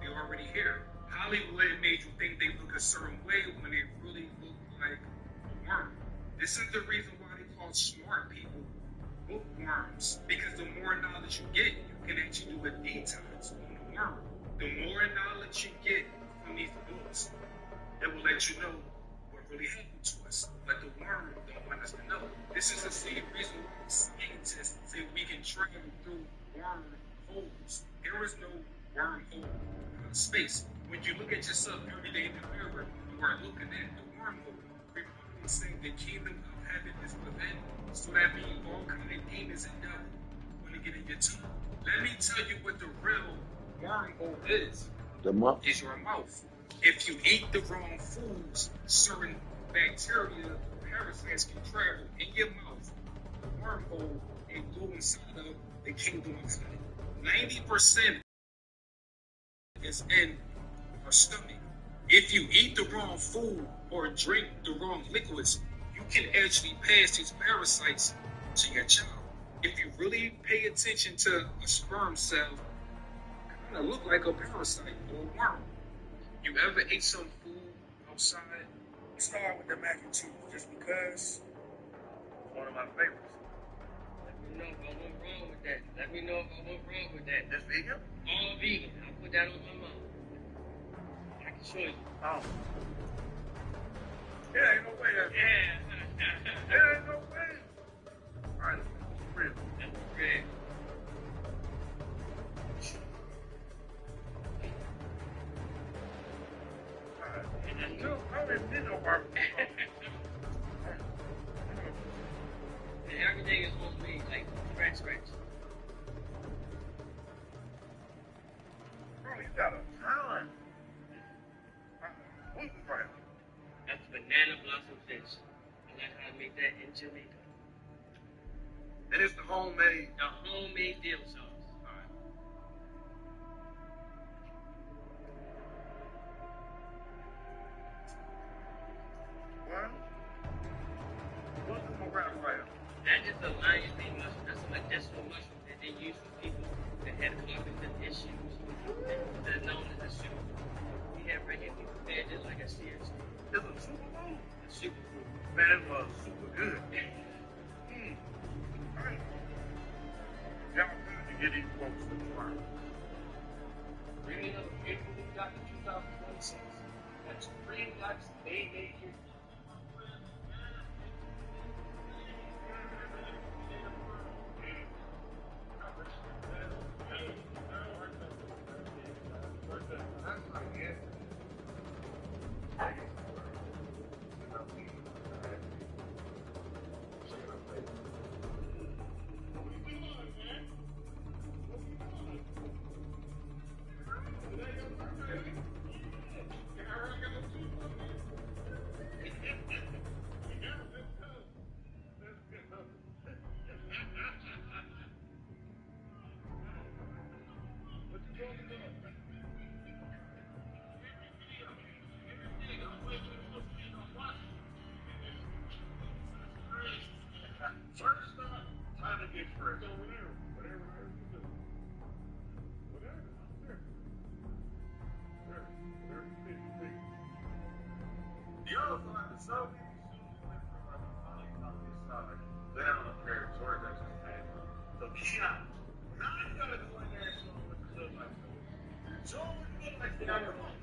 They're already here. Hollywood made you think they look a certain way when they really look like a worm. This is the reason why they call smart people bookworms. Because the more knowledge you get, you can actually do a detox on the worm. The more knowledge you get from these books, it will let you know what really happened to us. But the worm don't want us to know. This is the same reason why scientists say we can travel through wormholes. There is no wormhole space. When you look at yourself every day in the mirror, you are looking at the wormhole. Republicans say the kingdom of heaven is within, so that means all kind of demons and devils want to get in your tongue. Let me tell you what the real wormhole is. The mouth. Is your mouth. If you eat the wrong foods, certain bacteria, parasites can travel in your mouth, the wormhole, and go inside of the kingdom of heaven. 90% is in our stomach. If you eat the wrong food or drink the wrong liquids, you can actually pass these parasites to your child. If you really pay attention to a sperm cell, it kind of look like a parasite or a worm. You ever ate some food outside? Start with the mac and cheese, just because it's one of my favorites. Let me know if I went wrong with that. Let me know if I went wrong with that. That's vegan? All vegan. I'll put that on my mom. I can show you. Oh. Yeah, ain't no way. There ain't no way. All right, real. That's red. No, I didn't need no barbecue. And everything is supposed to be like scratch. Bro, you got a ton. What's the price? That's banana blossom fish. I like how I make that in Jamaica. And it's the homemade. The homemade dill sauce. Well, what's the more right? That is a lion thing mushroom. That's a medicinal mushroom that they use for people that had cognitive issues. That is known as a superfood. We have right here, we prepared this like a series. It's a superfood? A superfood. Man, it was super good. Alright. Y'all good to get these folks to try. Bringing up a beautiful new doc in 2026. That's 3 docs they made here. First up, time to get fresh. Whatever you do. Whatever. Whatever you think. The other side, the so many shoes went from like on this side down a pair of Jordans and pants. So Keon, now you gotta go in there and show them what you look like. Jordan look like the other one.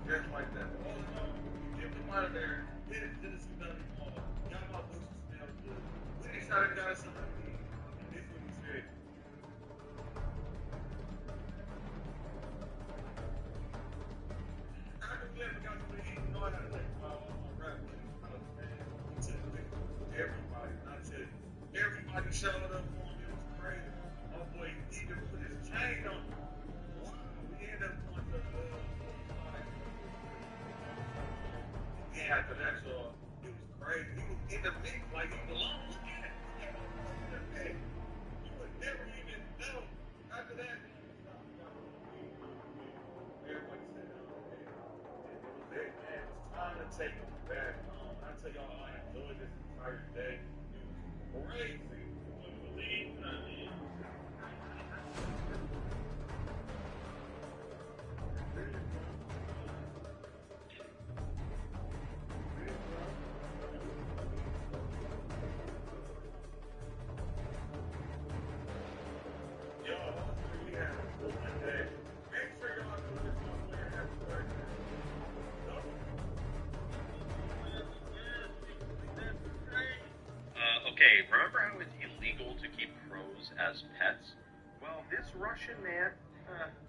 Just like that. All in all, get them out of there. Hit it to the Tsunami Mall. Got my boots to smell good. We just got something to eat. And this is what he said. I can glad we got something to eat. You know I gotta take my rap. Everybody, not just everybody showed up for him. It was crazy. My boy, he even put his chain on. We ended up going to after that, so it was crazy. He was in the mix like he belonged. Look at it. want to take it back home. I tell y'all, I enjoyed this entire day. It was crazy. You wouldn't believe what I did. Okay, remember how it's illegal to keep crows as pets? Well, this Russian man,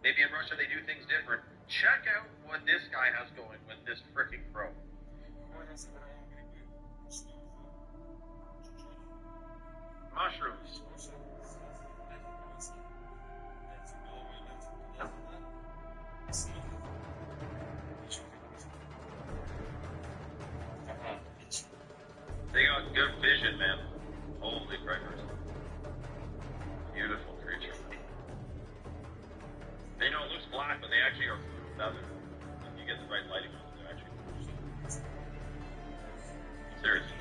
maybe in Russia they do things different. Check out what this guy has going with this freaking crow. Mushrooms. They got good vision, man. Holy crackers. Beautiful creature. They know it looks black, but they actually are feathered. If you get the right lighting on them, they're actually seriously.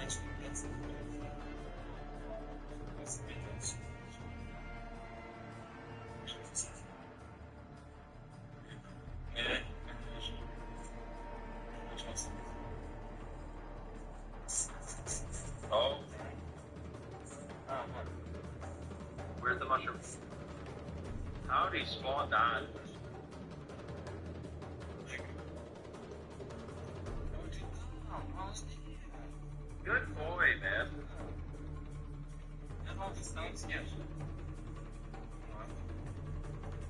Oh. Where's the mushroom? How'd he spawn that? Good boy, man.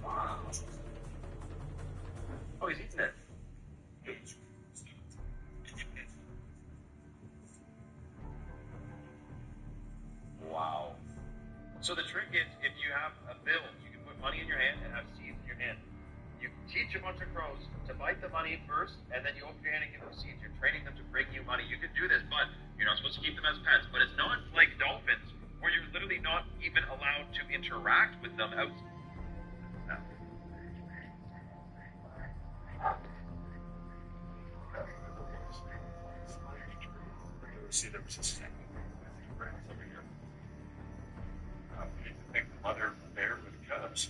Wow. Oh, he's eating it. Wow. So the trick is, if you have a bill, you can put money in your hand and have seeds in your hand. You teach a bunch of crows to bite the money first, and then you open your hand and give them seeds. You're training them to bring you money. You can do this, but you're not supposed to keep them as pets. But it's not like dolphins, where you're literally not even allowed to interact with them out. No. See them just over here. We need to pick the mother bear with cubs.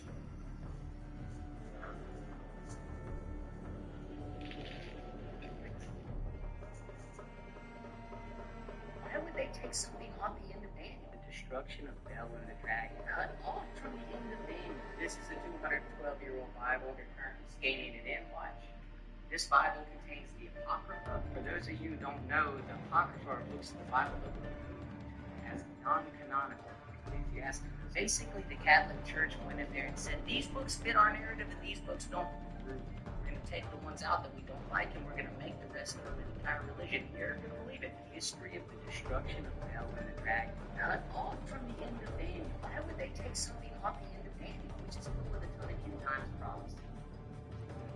Why would they take something off the end of Daniel? The destruction of Bel and the dragon. Cut off from the end of Daniel. This is a 212-year-old Bible. They're currently scanning it in. Watch. This Bible contains the Apocrypha. For those of you who don't know, the Apocrypha are books of the Bible as non-canonical. Basically, the Catholic Church went in there and said, these books fit our narrative and these books don't. We're going to take the ones out that we don't like and we're going to make the rest of them an entire religion. You're going to believe it. History of the destruction of Bel and the dragon. Cut off from the end of Daniel. Why would they take something off the end of Daniel, which is full of a ton of end times prophecy?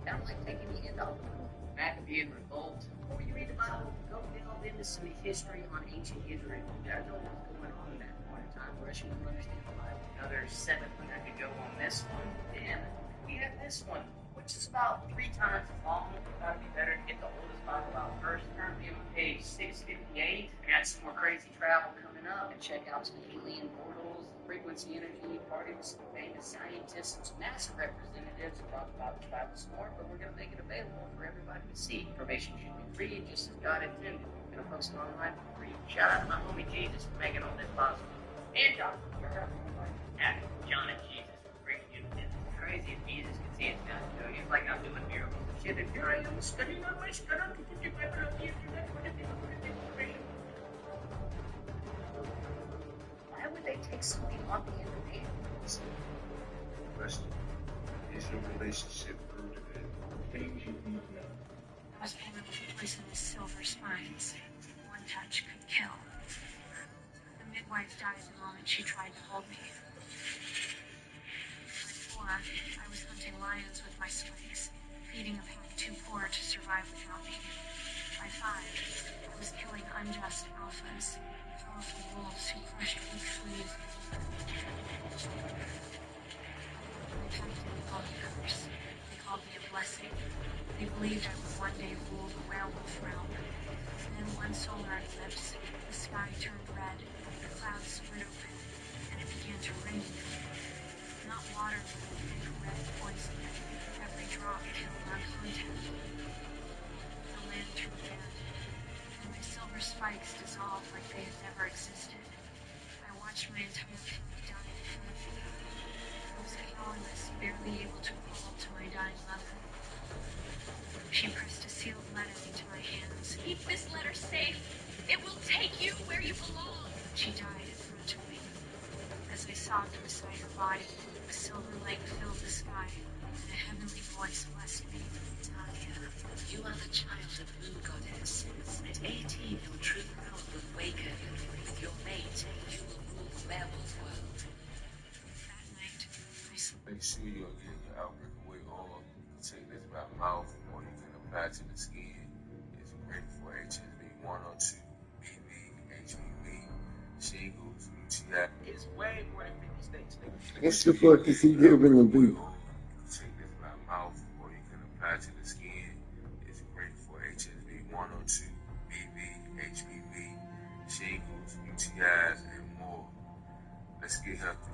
Kind of like taking the end off the Maccabean revolt. Before you read the Bible, go delve into some history on ancient Israel. You gotta know what's going on in that point in time, or else you won't understand the Bible. Another 700 to go on this one. Then we have this one, which is about 3 times as long. It would be better to get the oldest Bible out first. Currently on page 658. Got some more crazy travel coming up. And check out some alien portals, frequency energy, party with some famous scientists and some NASA representatives to talk about the Bible some more, but we're going to make it available for everybody to see. Information should be free, just as God intended. We're going to post it online for free. Shout out to my homie Jesus for making all this possible. And John, John and Jesus for bringing you this. It's crazy if Jesus could see it's done. So he's like, I'm doing miracles and shit. And here I am studying on my study to get better on the internet. Why would they take something off the end of animals? Question. Is your relationship rooted in things you need to know? I was born with poisonous silver spines. One touch could kill. The midwife died the moment she tried to hold me. By 4, I was hunting lions with my spikes, feeding a pack too poor to survive without me. By 5, I was killing unjust alphas, powerful wolves who crushed weak sleeves. They called me a curse. They called me a blessing. They believed I would one day rule the werewolf realm. And then one solar eclipse, the sky turned red, the clouds split open, and it began to rain. Not water, but a thick red poison. Every drop killed our contact. The land turned red, and my silver spikes dissolved like they had never existed. I watched my entire family die in front of me. I was powerless, barely able to crawl to my dying mother. She pressed a sealed letter into my hands. Keep this letter safe. It will take you where you belong. She died in front of me. As I sobbed beside her body, a silver light filled the sky, and a heavenly voice blessed me. Talia, you are the child of Moon Goddess. At 18, your true power will awaken. With your mate, you will rule the werewolf world. That night, I slept. Make sure you're getting your outbreak away oil. Take this by mouth, or you can apply to the skin. It's great for HSV 102, BV, HPV, shingles, UTI. It's way more than 50 states, nigga. What the fuck is he giving them people? Take this by mouth, or you can apply to the skin. It's great for HSV 102, BV, HPV, shingles, UTIs, and more. Let's get healthy.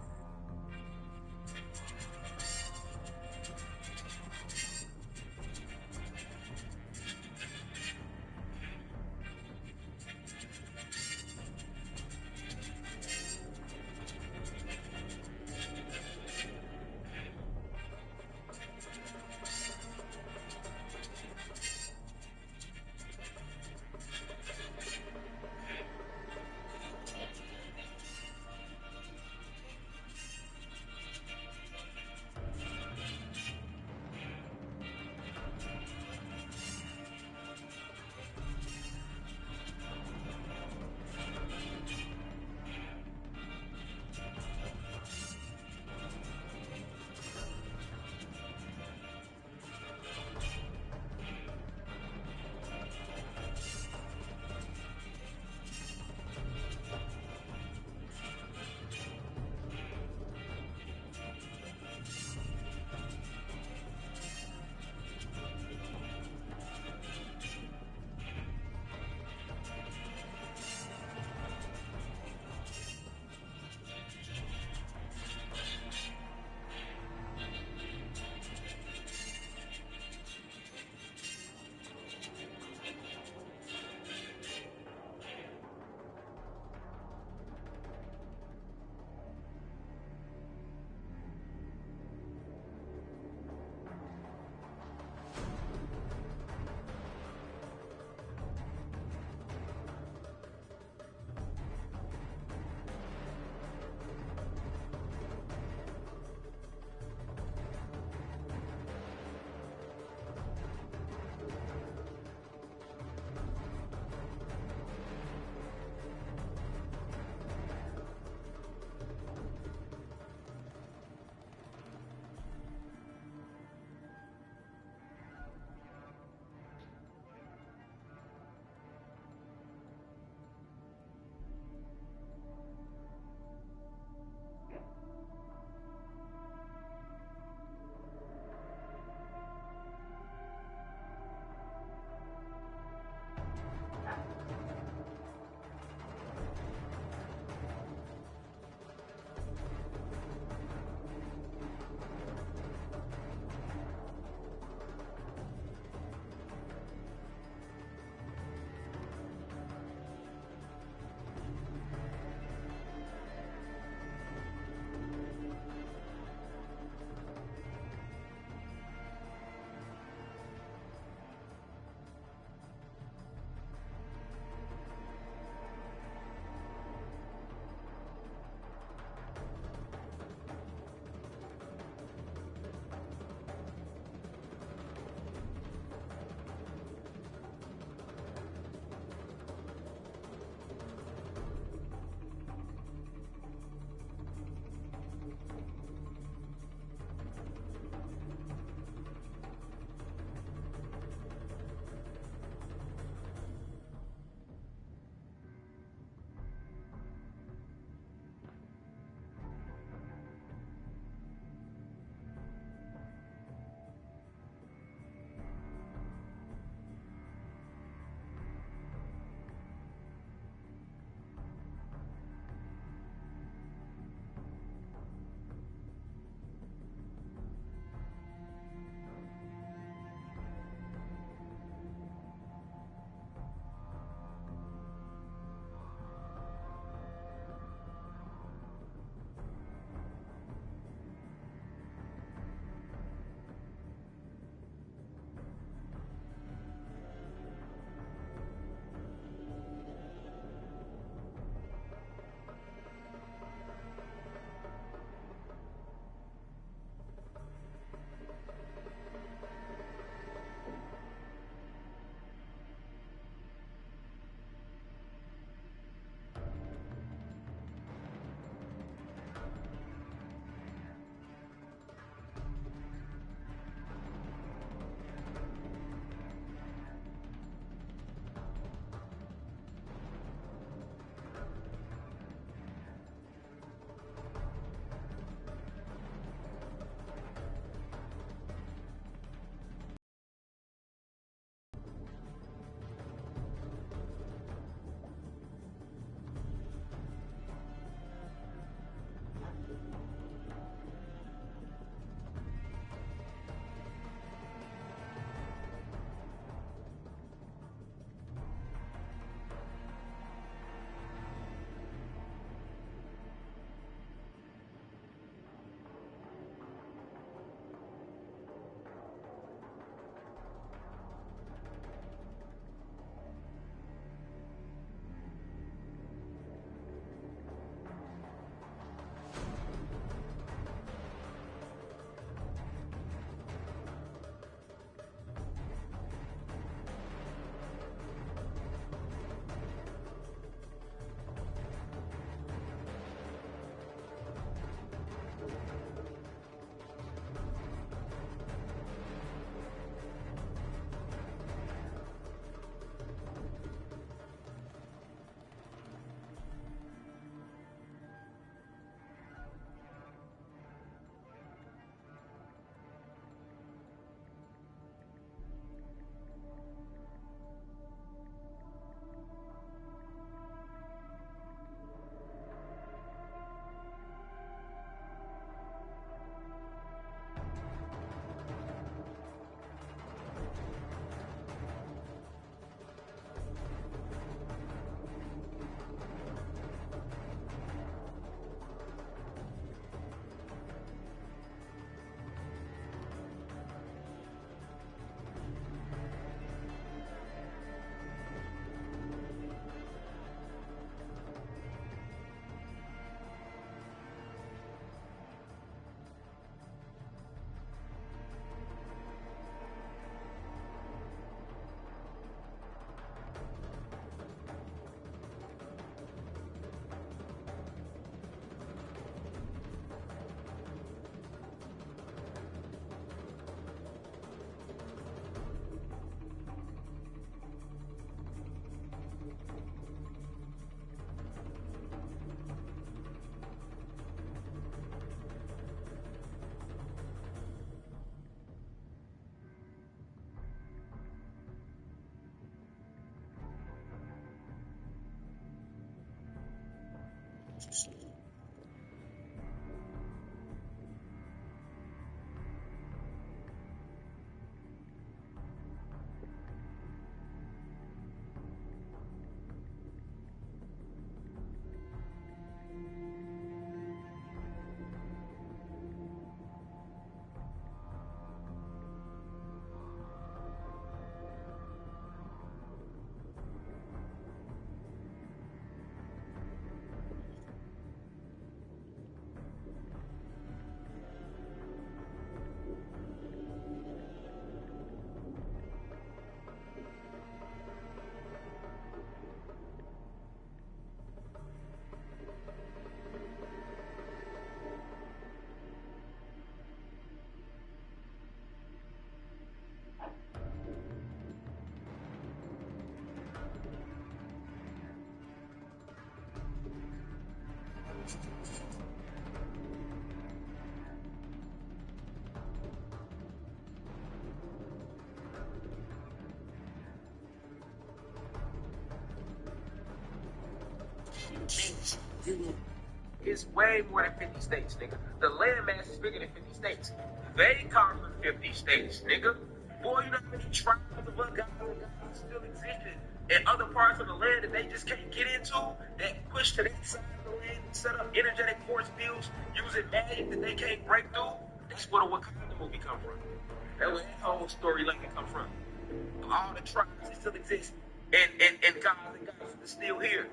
It's way more than 50 states, nigga. The landmass is bigger than 50 states. They conquered 50 states, nigga. Boy, you know how many tribes of ungodly gods still existed in other parts of the land that they just can't get into, that push to that side of the land and set up energetic force fields using magic that they can't break through? That's where the Wakanda movie come from. That's where that whole storyline come from. All the tribes that still exist and gods and gods that are still here.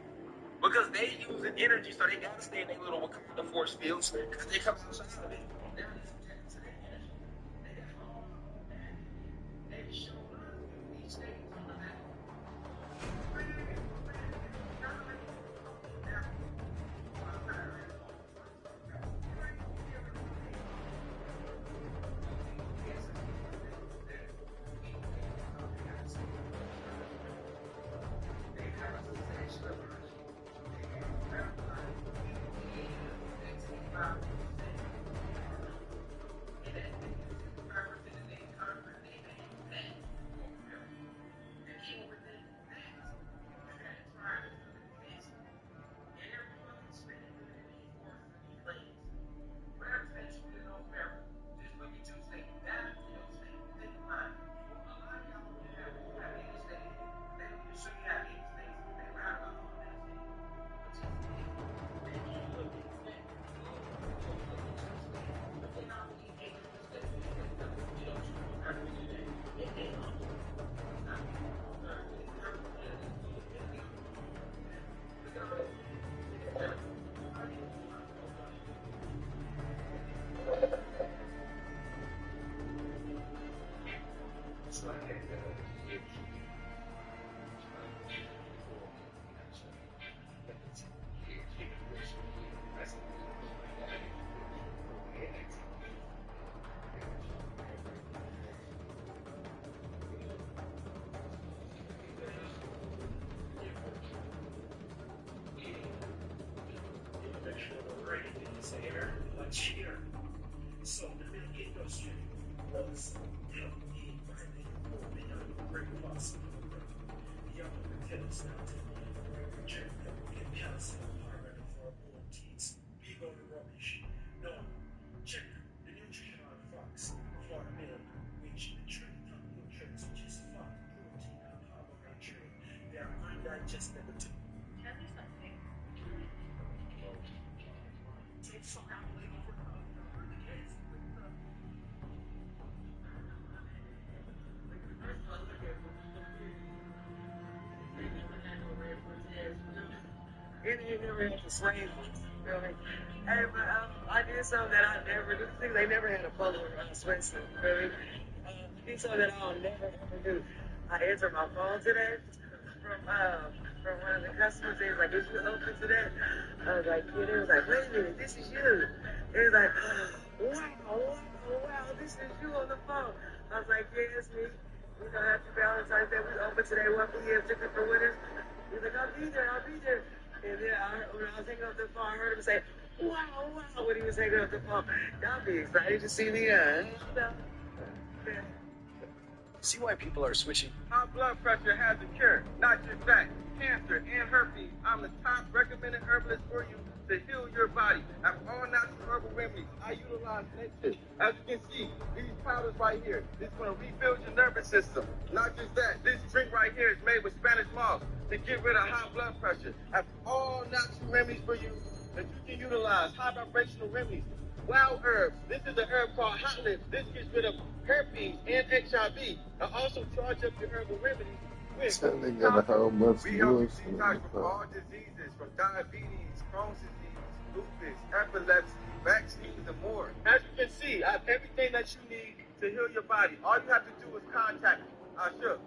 Because they using energy, so they gotta stay in their little Wakanda force fields, because they come outside of it. They're subject to their energy. They got all that. They showed us these states on the map. So the main industry was being finally moving on the great parts of the world. The young tell us now to reject them, get cancer, already for proteins, big on the rubbish. No, check the nutritional facts of our milk, which the three top nutrients, which is fat, protein, and carbohydrate. They are undigestible too. Tell me something. Take some apple over the case. Indian never had the slave ones, feel me? Hey, but I did something that I never do. See, they never had a polo sweatsuit, feel me? Did something that I'll never ever do. I answered my phone today from one of the customers. They was like, "Is you open to that?" I was like, "Yeah." They was like, "Wait a minute, this is you." They was like, wow, this is you on the phone. I was like, "Yeah, it's me. You know, happy Valentine's Day. We open today. Welcome here, ticket for winners." He's like, I'll be there. And then when I was hanging up the phone, I heard him say, wow, when he was hanging up the phone. Y'all be excited to see me. See why people are switching? High blood pressure has a cure, not just that. Cancer and herpes. I'm the top recommended herbalist for you to heal your body. After all natural herbal remedies, I utilize nature. As you can see, these powders right here, this is going to rebuild your nervous system. Not just that, this drink right here is made with Spanish moss to get rid of high blood pressure. After all natural remedies for you that you can utilize, high vibrational remedies. Wild herbs. This is an herb called hot lips. This gets rid of herpes and HIV. And also charge up your herbal remedies with So they got a whole bunch of we help you bullshit. detox from all diseases, from diabetes, Crohn's disease, lupus, epilepsy, vaccines, and more. As you can see, I have everything that you need to heal your body. All you have to do is contact me. Shook.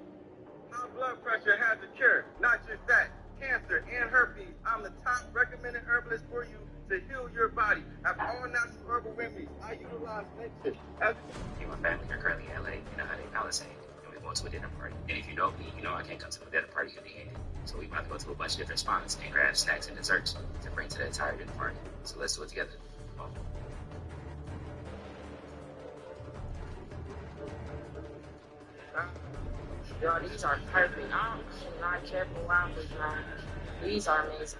High blood pressure has a cure. Not just that. Cancer and herpes. I'm the top recommended herbalist for you to heal your body. I have all natural herbal remedies. I utilize nature. Me and my family are currently in LA in a Hyundai Palisade, and we're going to a dinner party. And if you know me, you know I can't come to a dinner party empty-handed. So we about to go to a bunch of different spots and grab snacks and desserts to bring to the entire dinner party. So let's do it together. Yo, these are perfect. I'm not careful while I'm driving. These are amazing.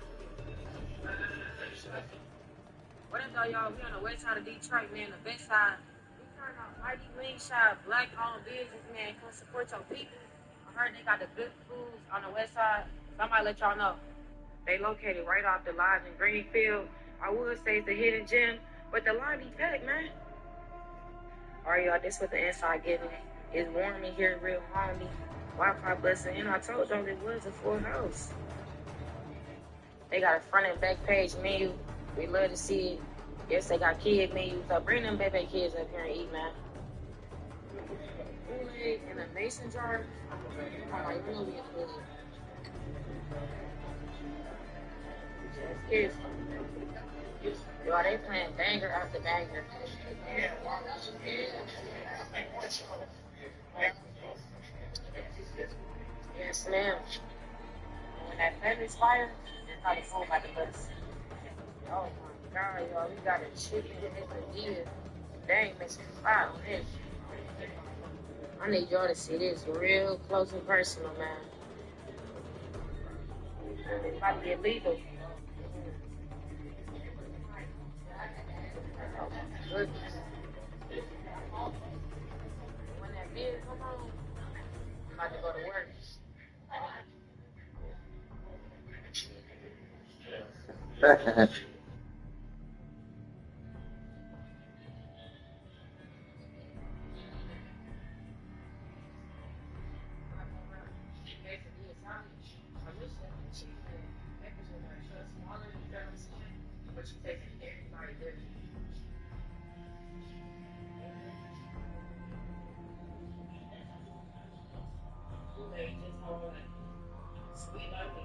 What up, though, y'all? We on the west side of Detroit, man. The best side. We turn out mighty wing shop, black-owned business, man. Come support your people. I heard they got the good foods on the west side. Somebody let y'all know. They located right off the lodge in Greenfield. I would say it's a hidden gem, but the line be packed, man. All right, y'all, this what the inside giving. It's warm in here, real homey. Wi-Fi busting, and I told y'all it was a full house. They got a front and back page menu. We love to see it. Yes, they got kid menus. So bring them baby kids up here and eat, man. Kool-Aid in a mason jar. I'm like, you know we in the hood. Kids. Yo, they playing banger after banger. Yes, ma'am. When that family's fire, it's probably full by the bus. Oh my God, y'all, we got a chicken quesadilla. They ain't missing fire on this. I need y'all to see this real close and personal, man. It's about to get lethal. Oh my goodness. When that beer come on, I'm about to go to work. Sweet like me.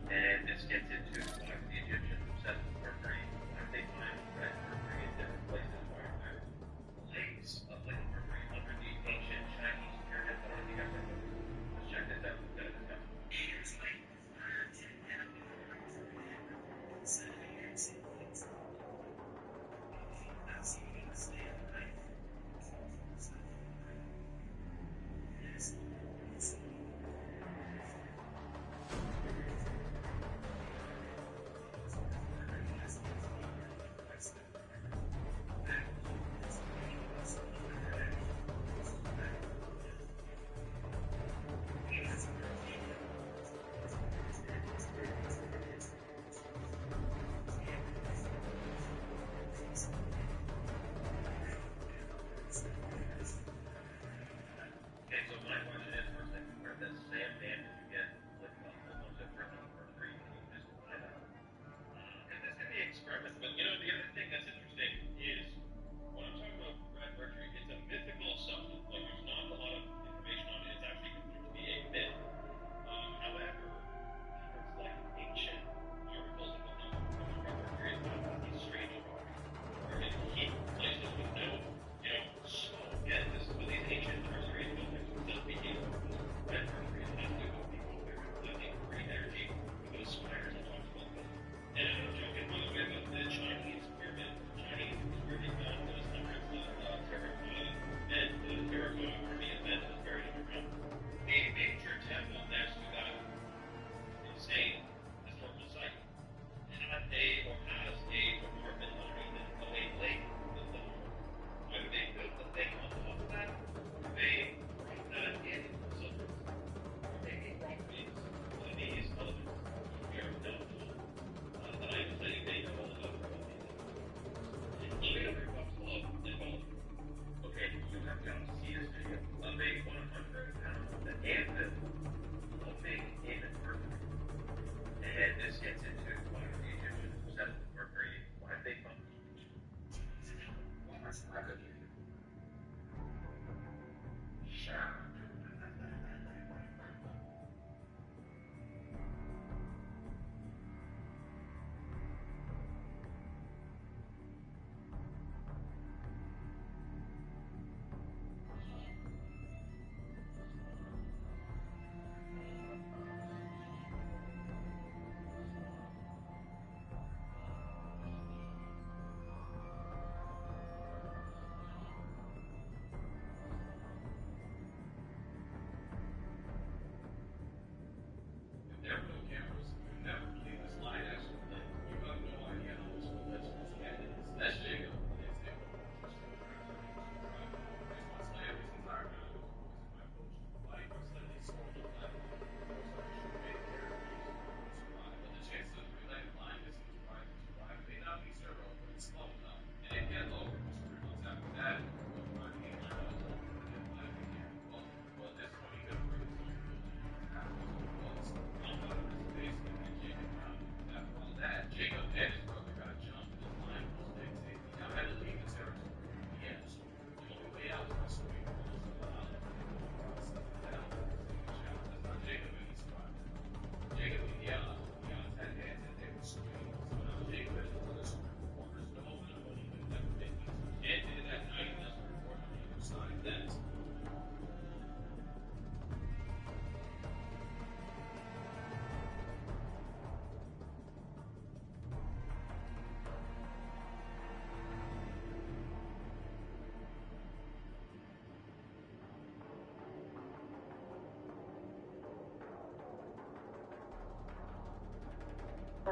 And this gets into why the Egyptians obsessed with mercury, why they find red mercury in different places, why late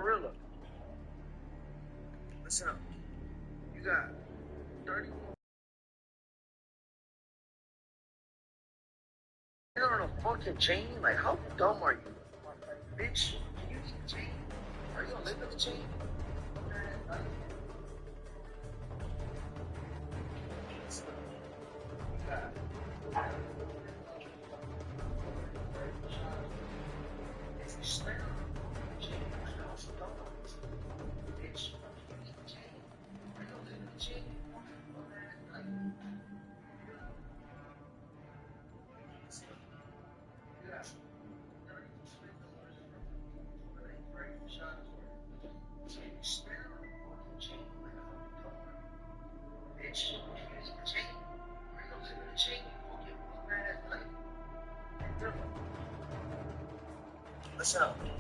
gorilla. Listen up. You got 30 You're on a fucking chain? Like, how dumb are you? Bitch, can you eat the chain? Are you gonna live with the chain? Listen up.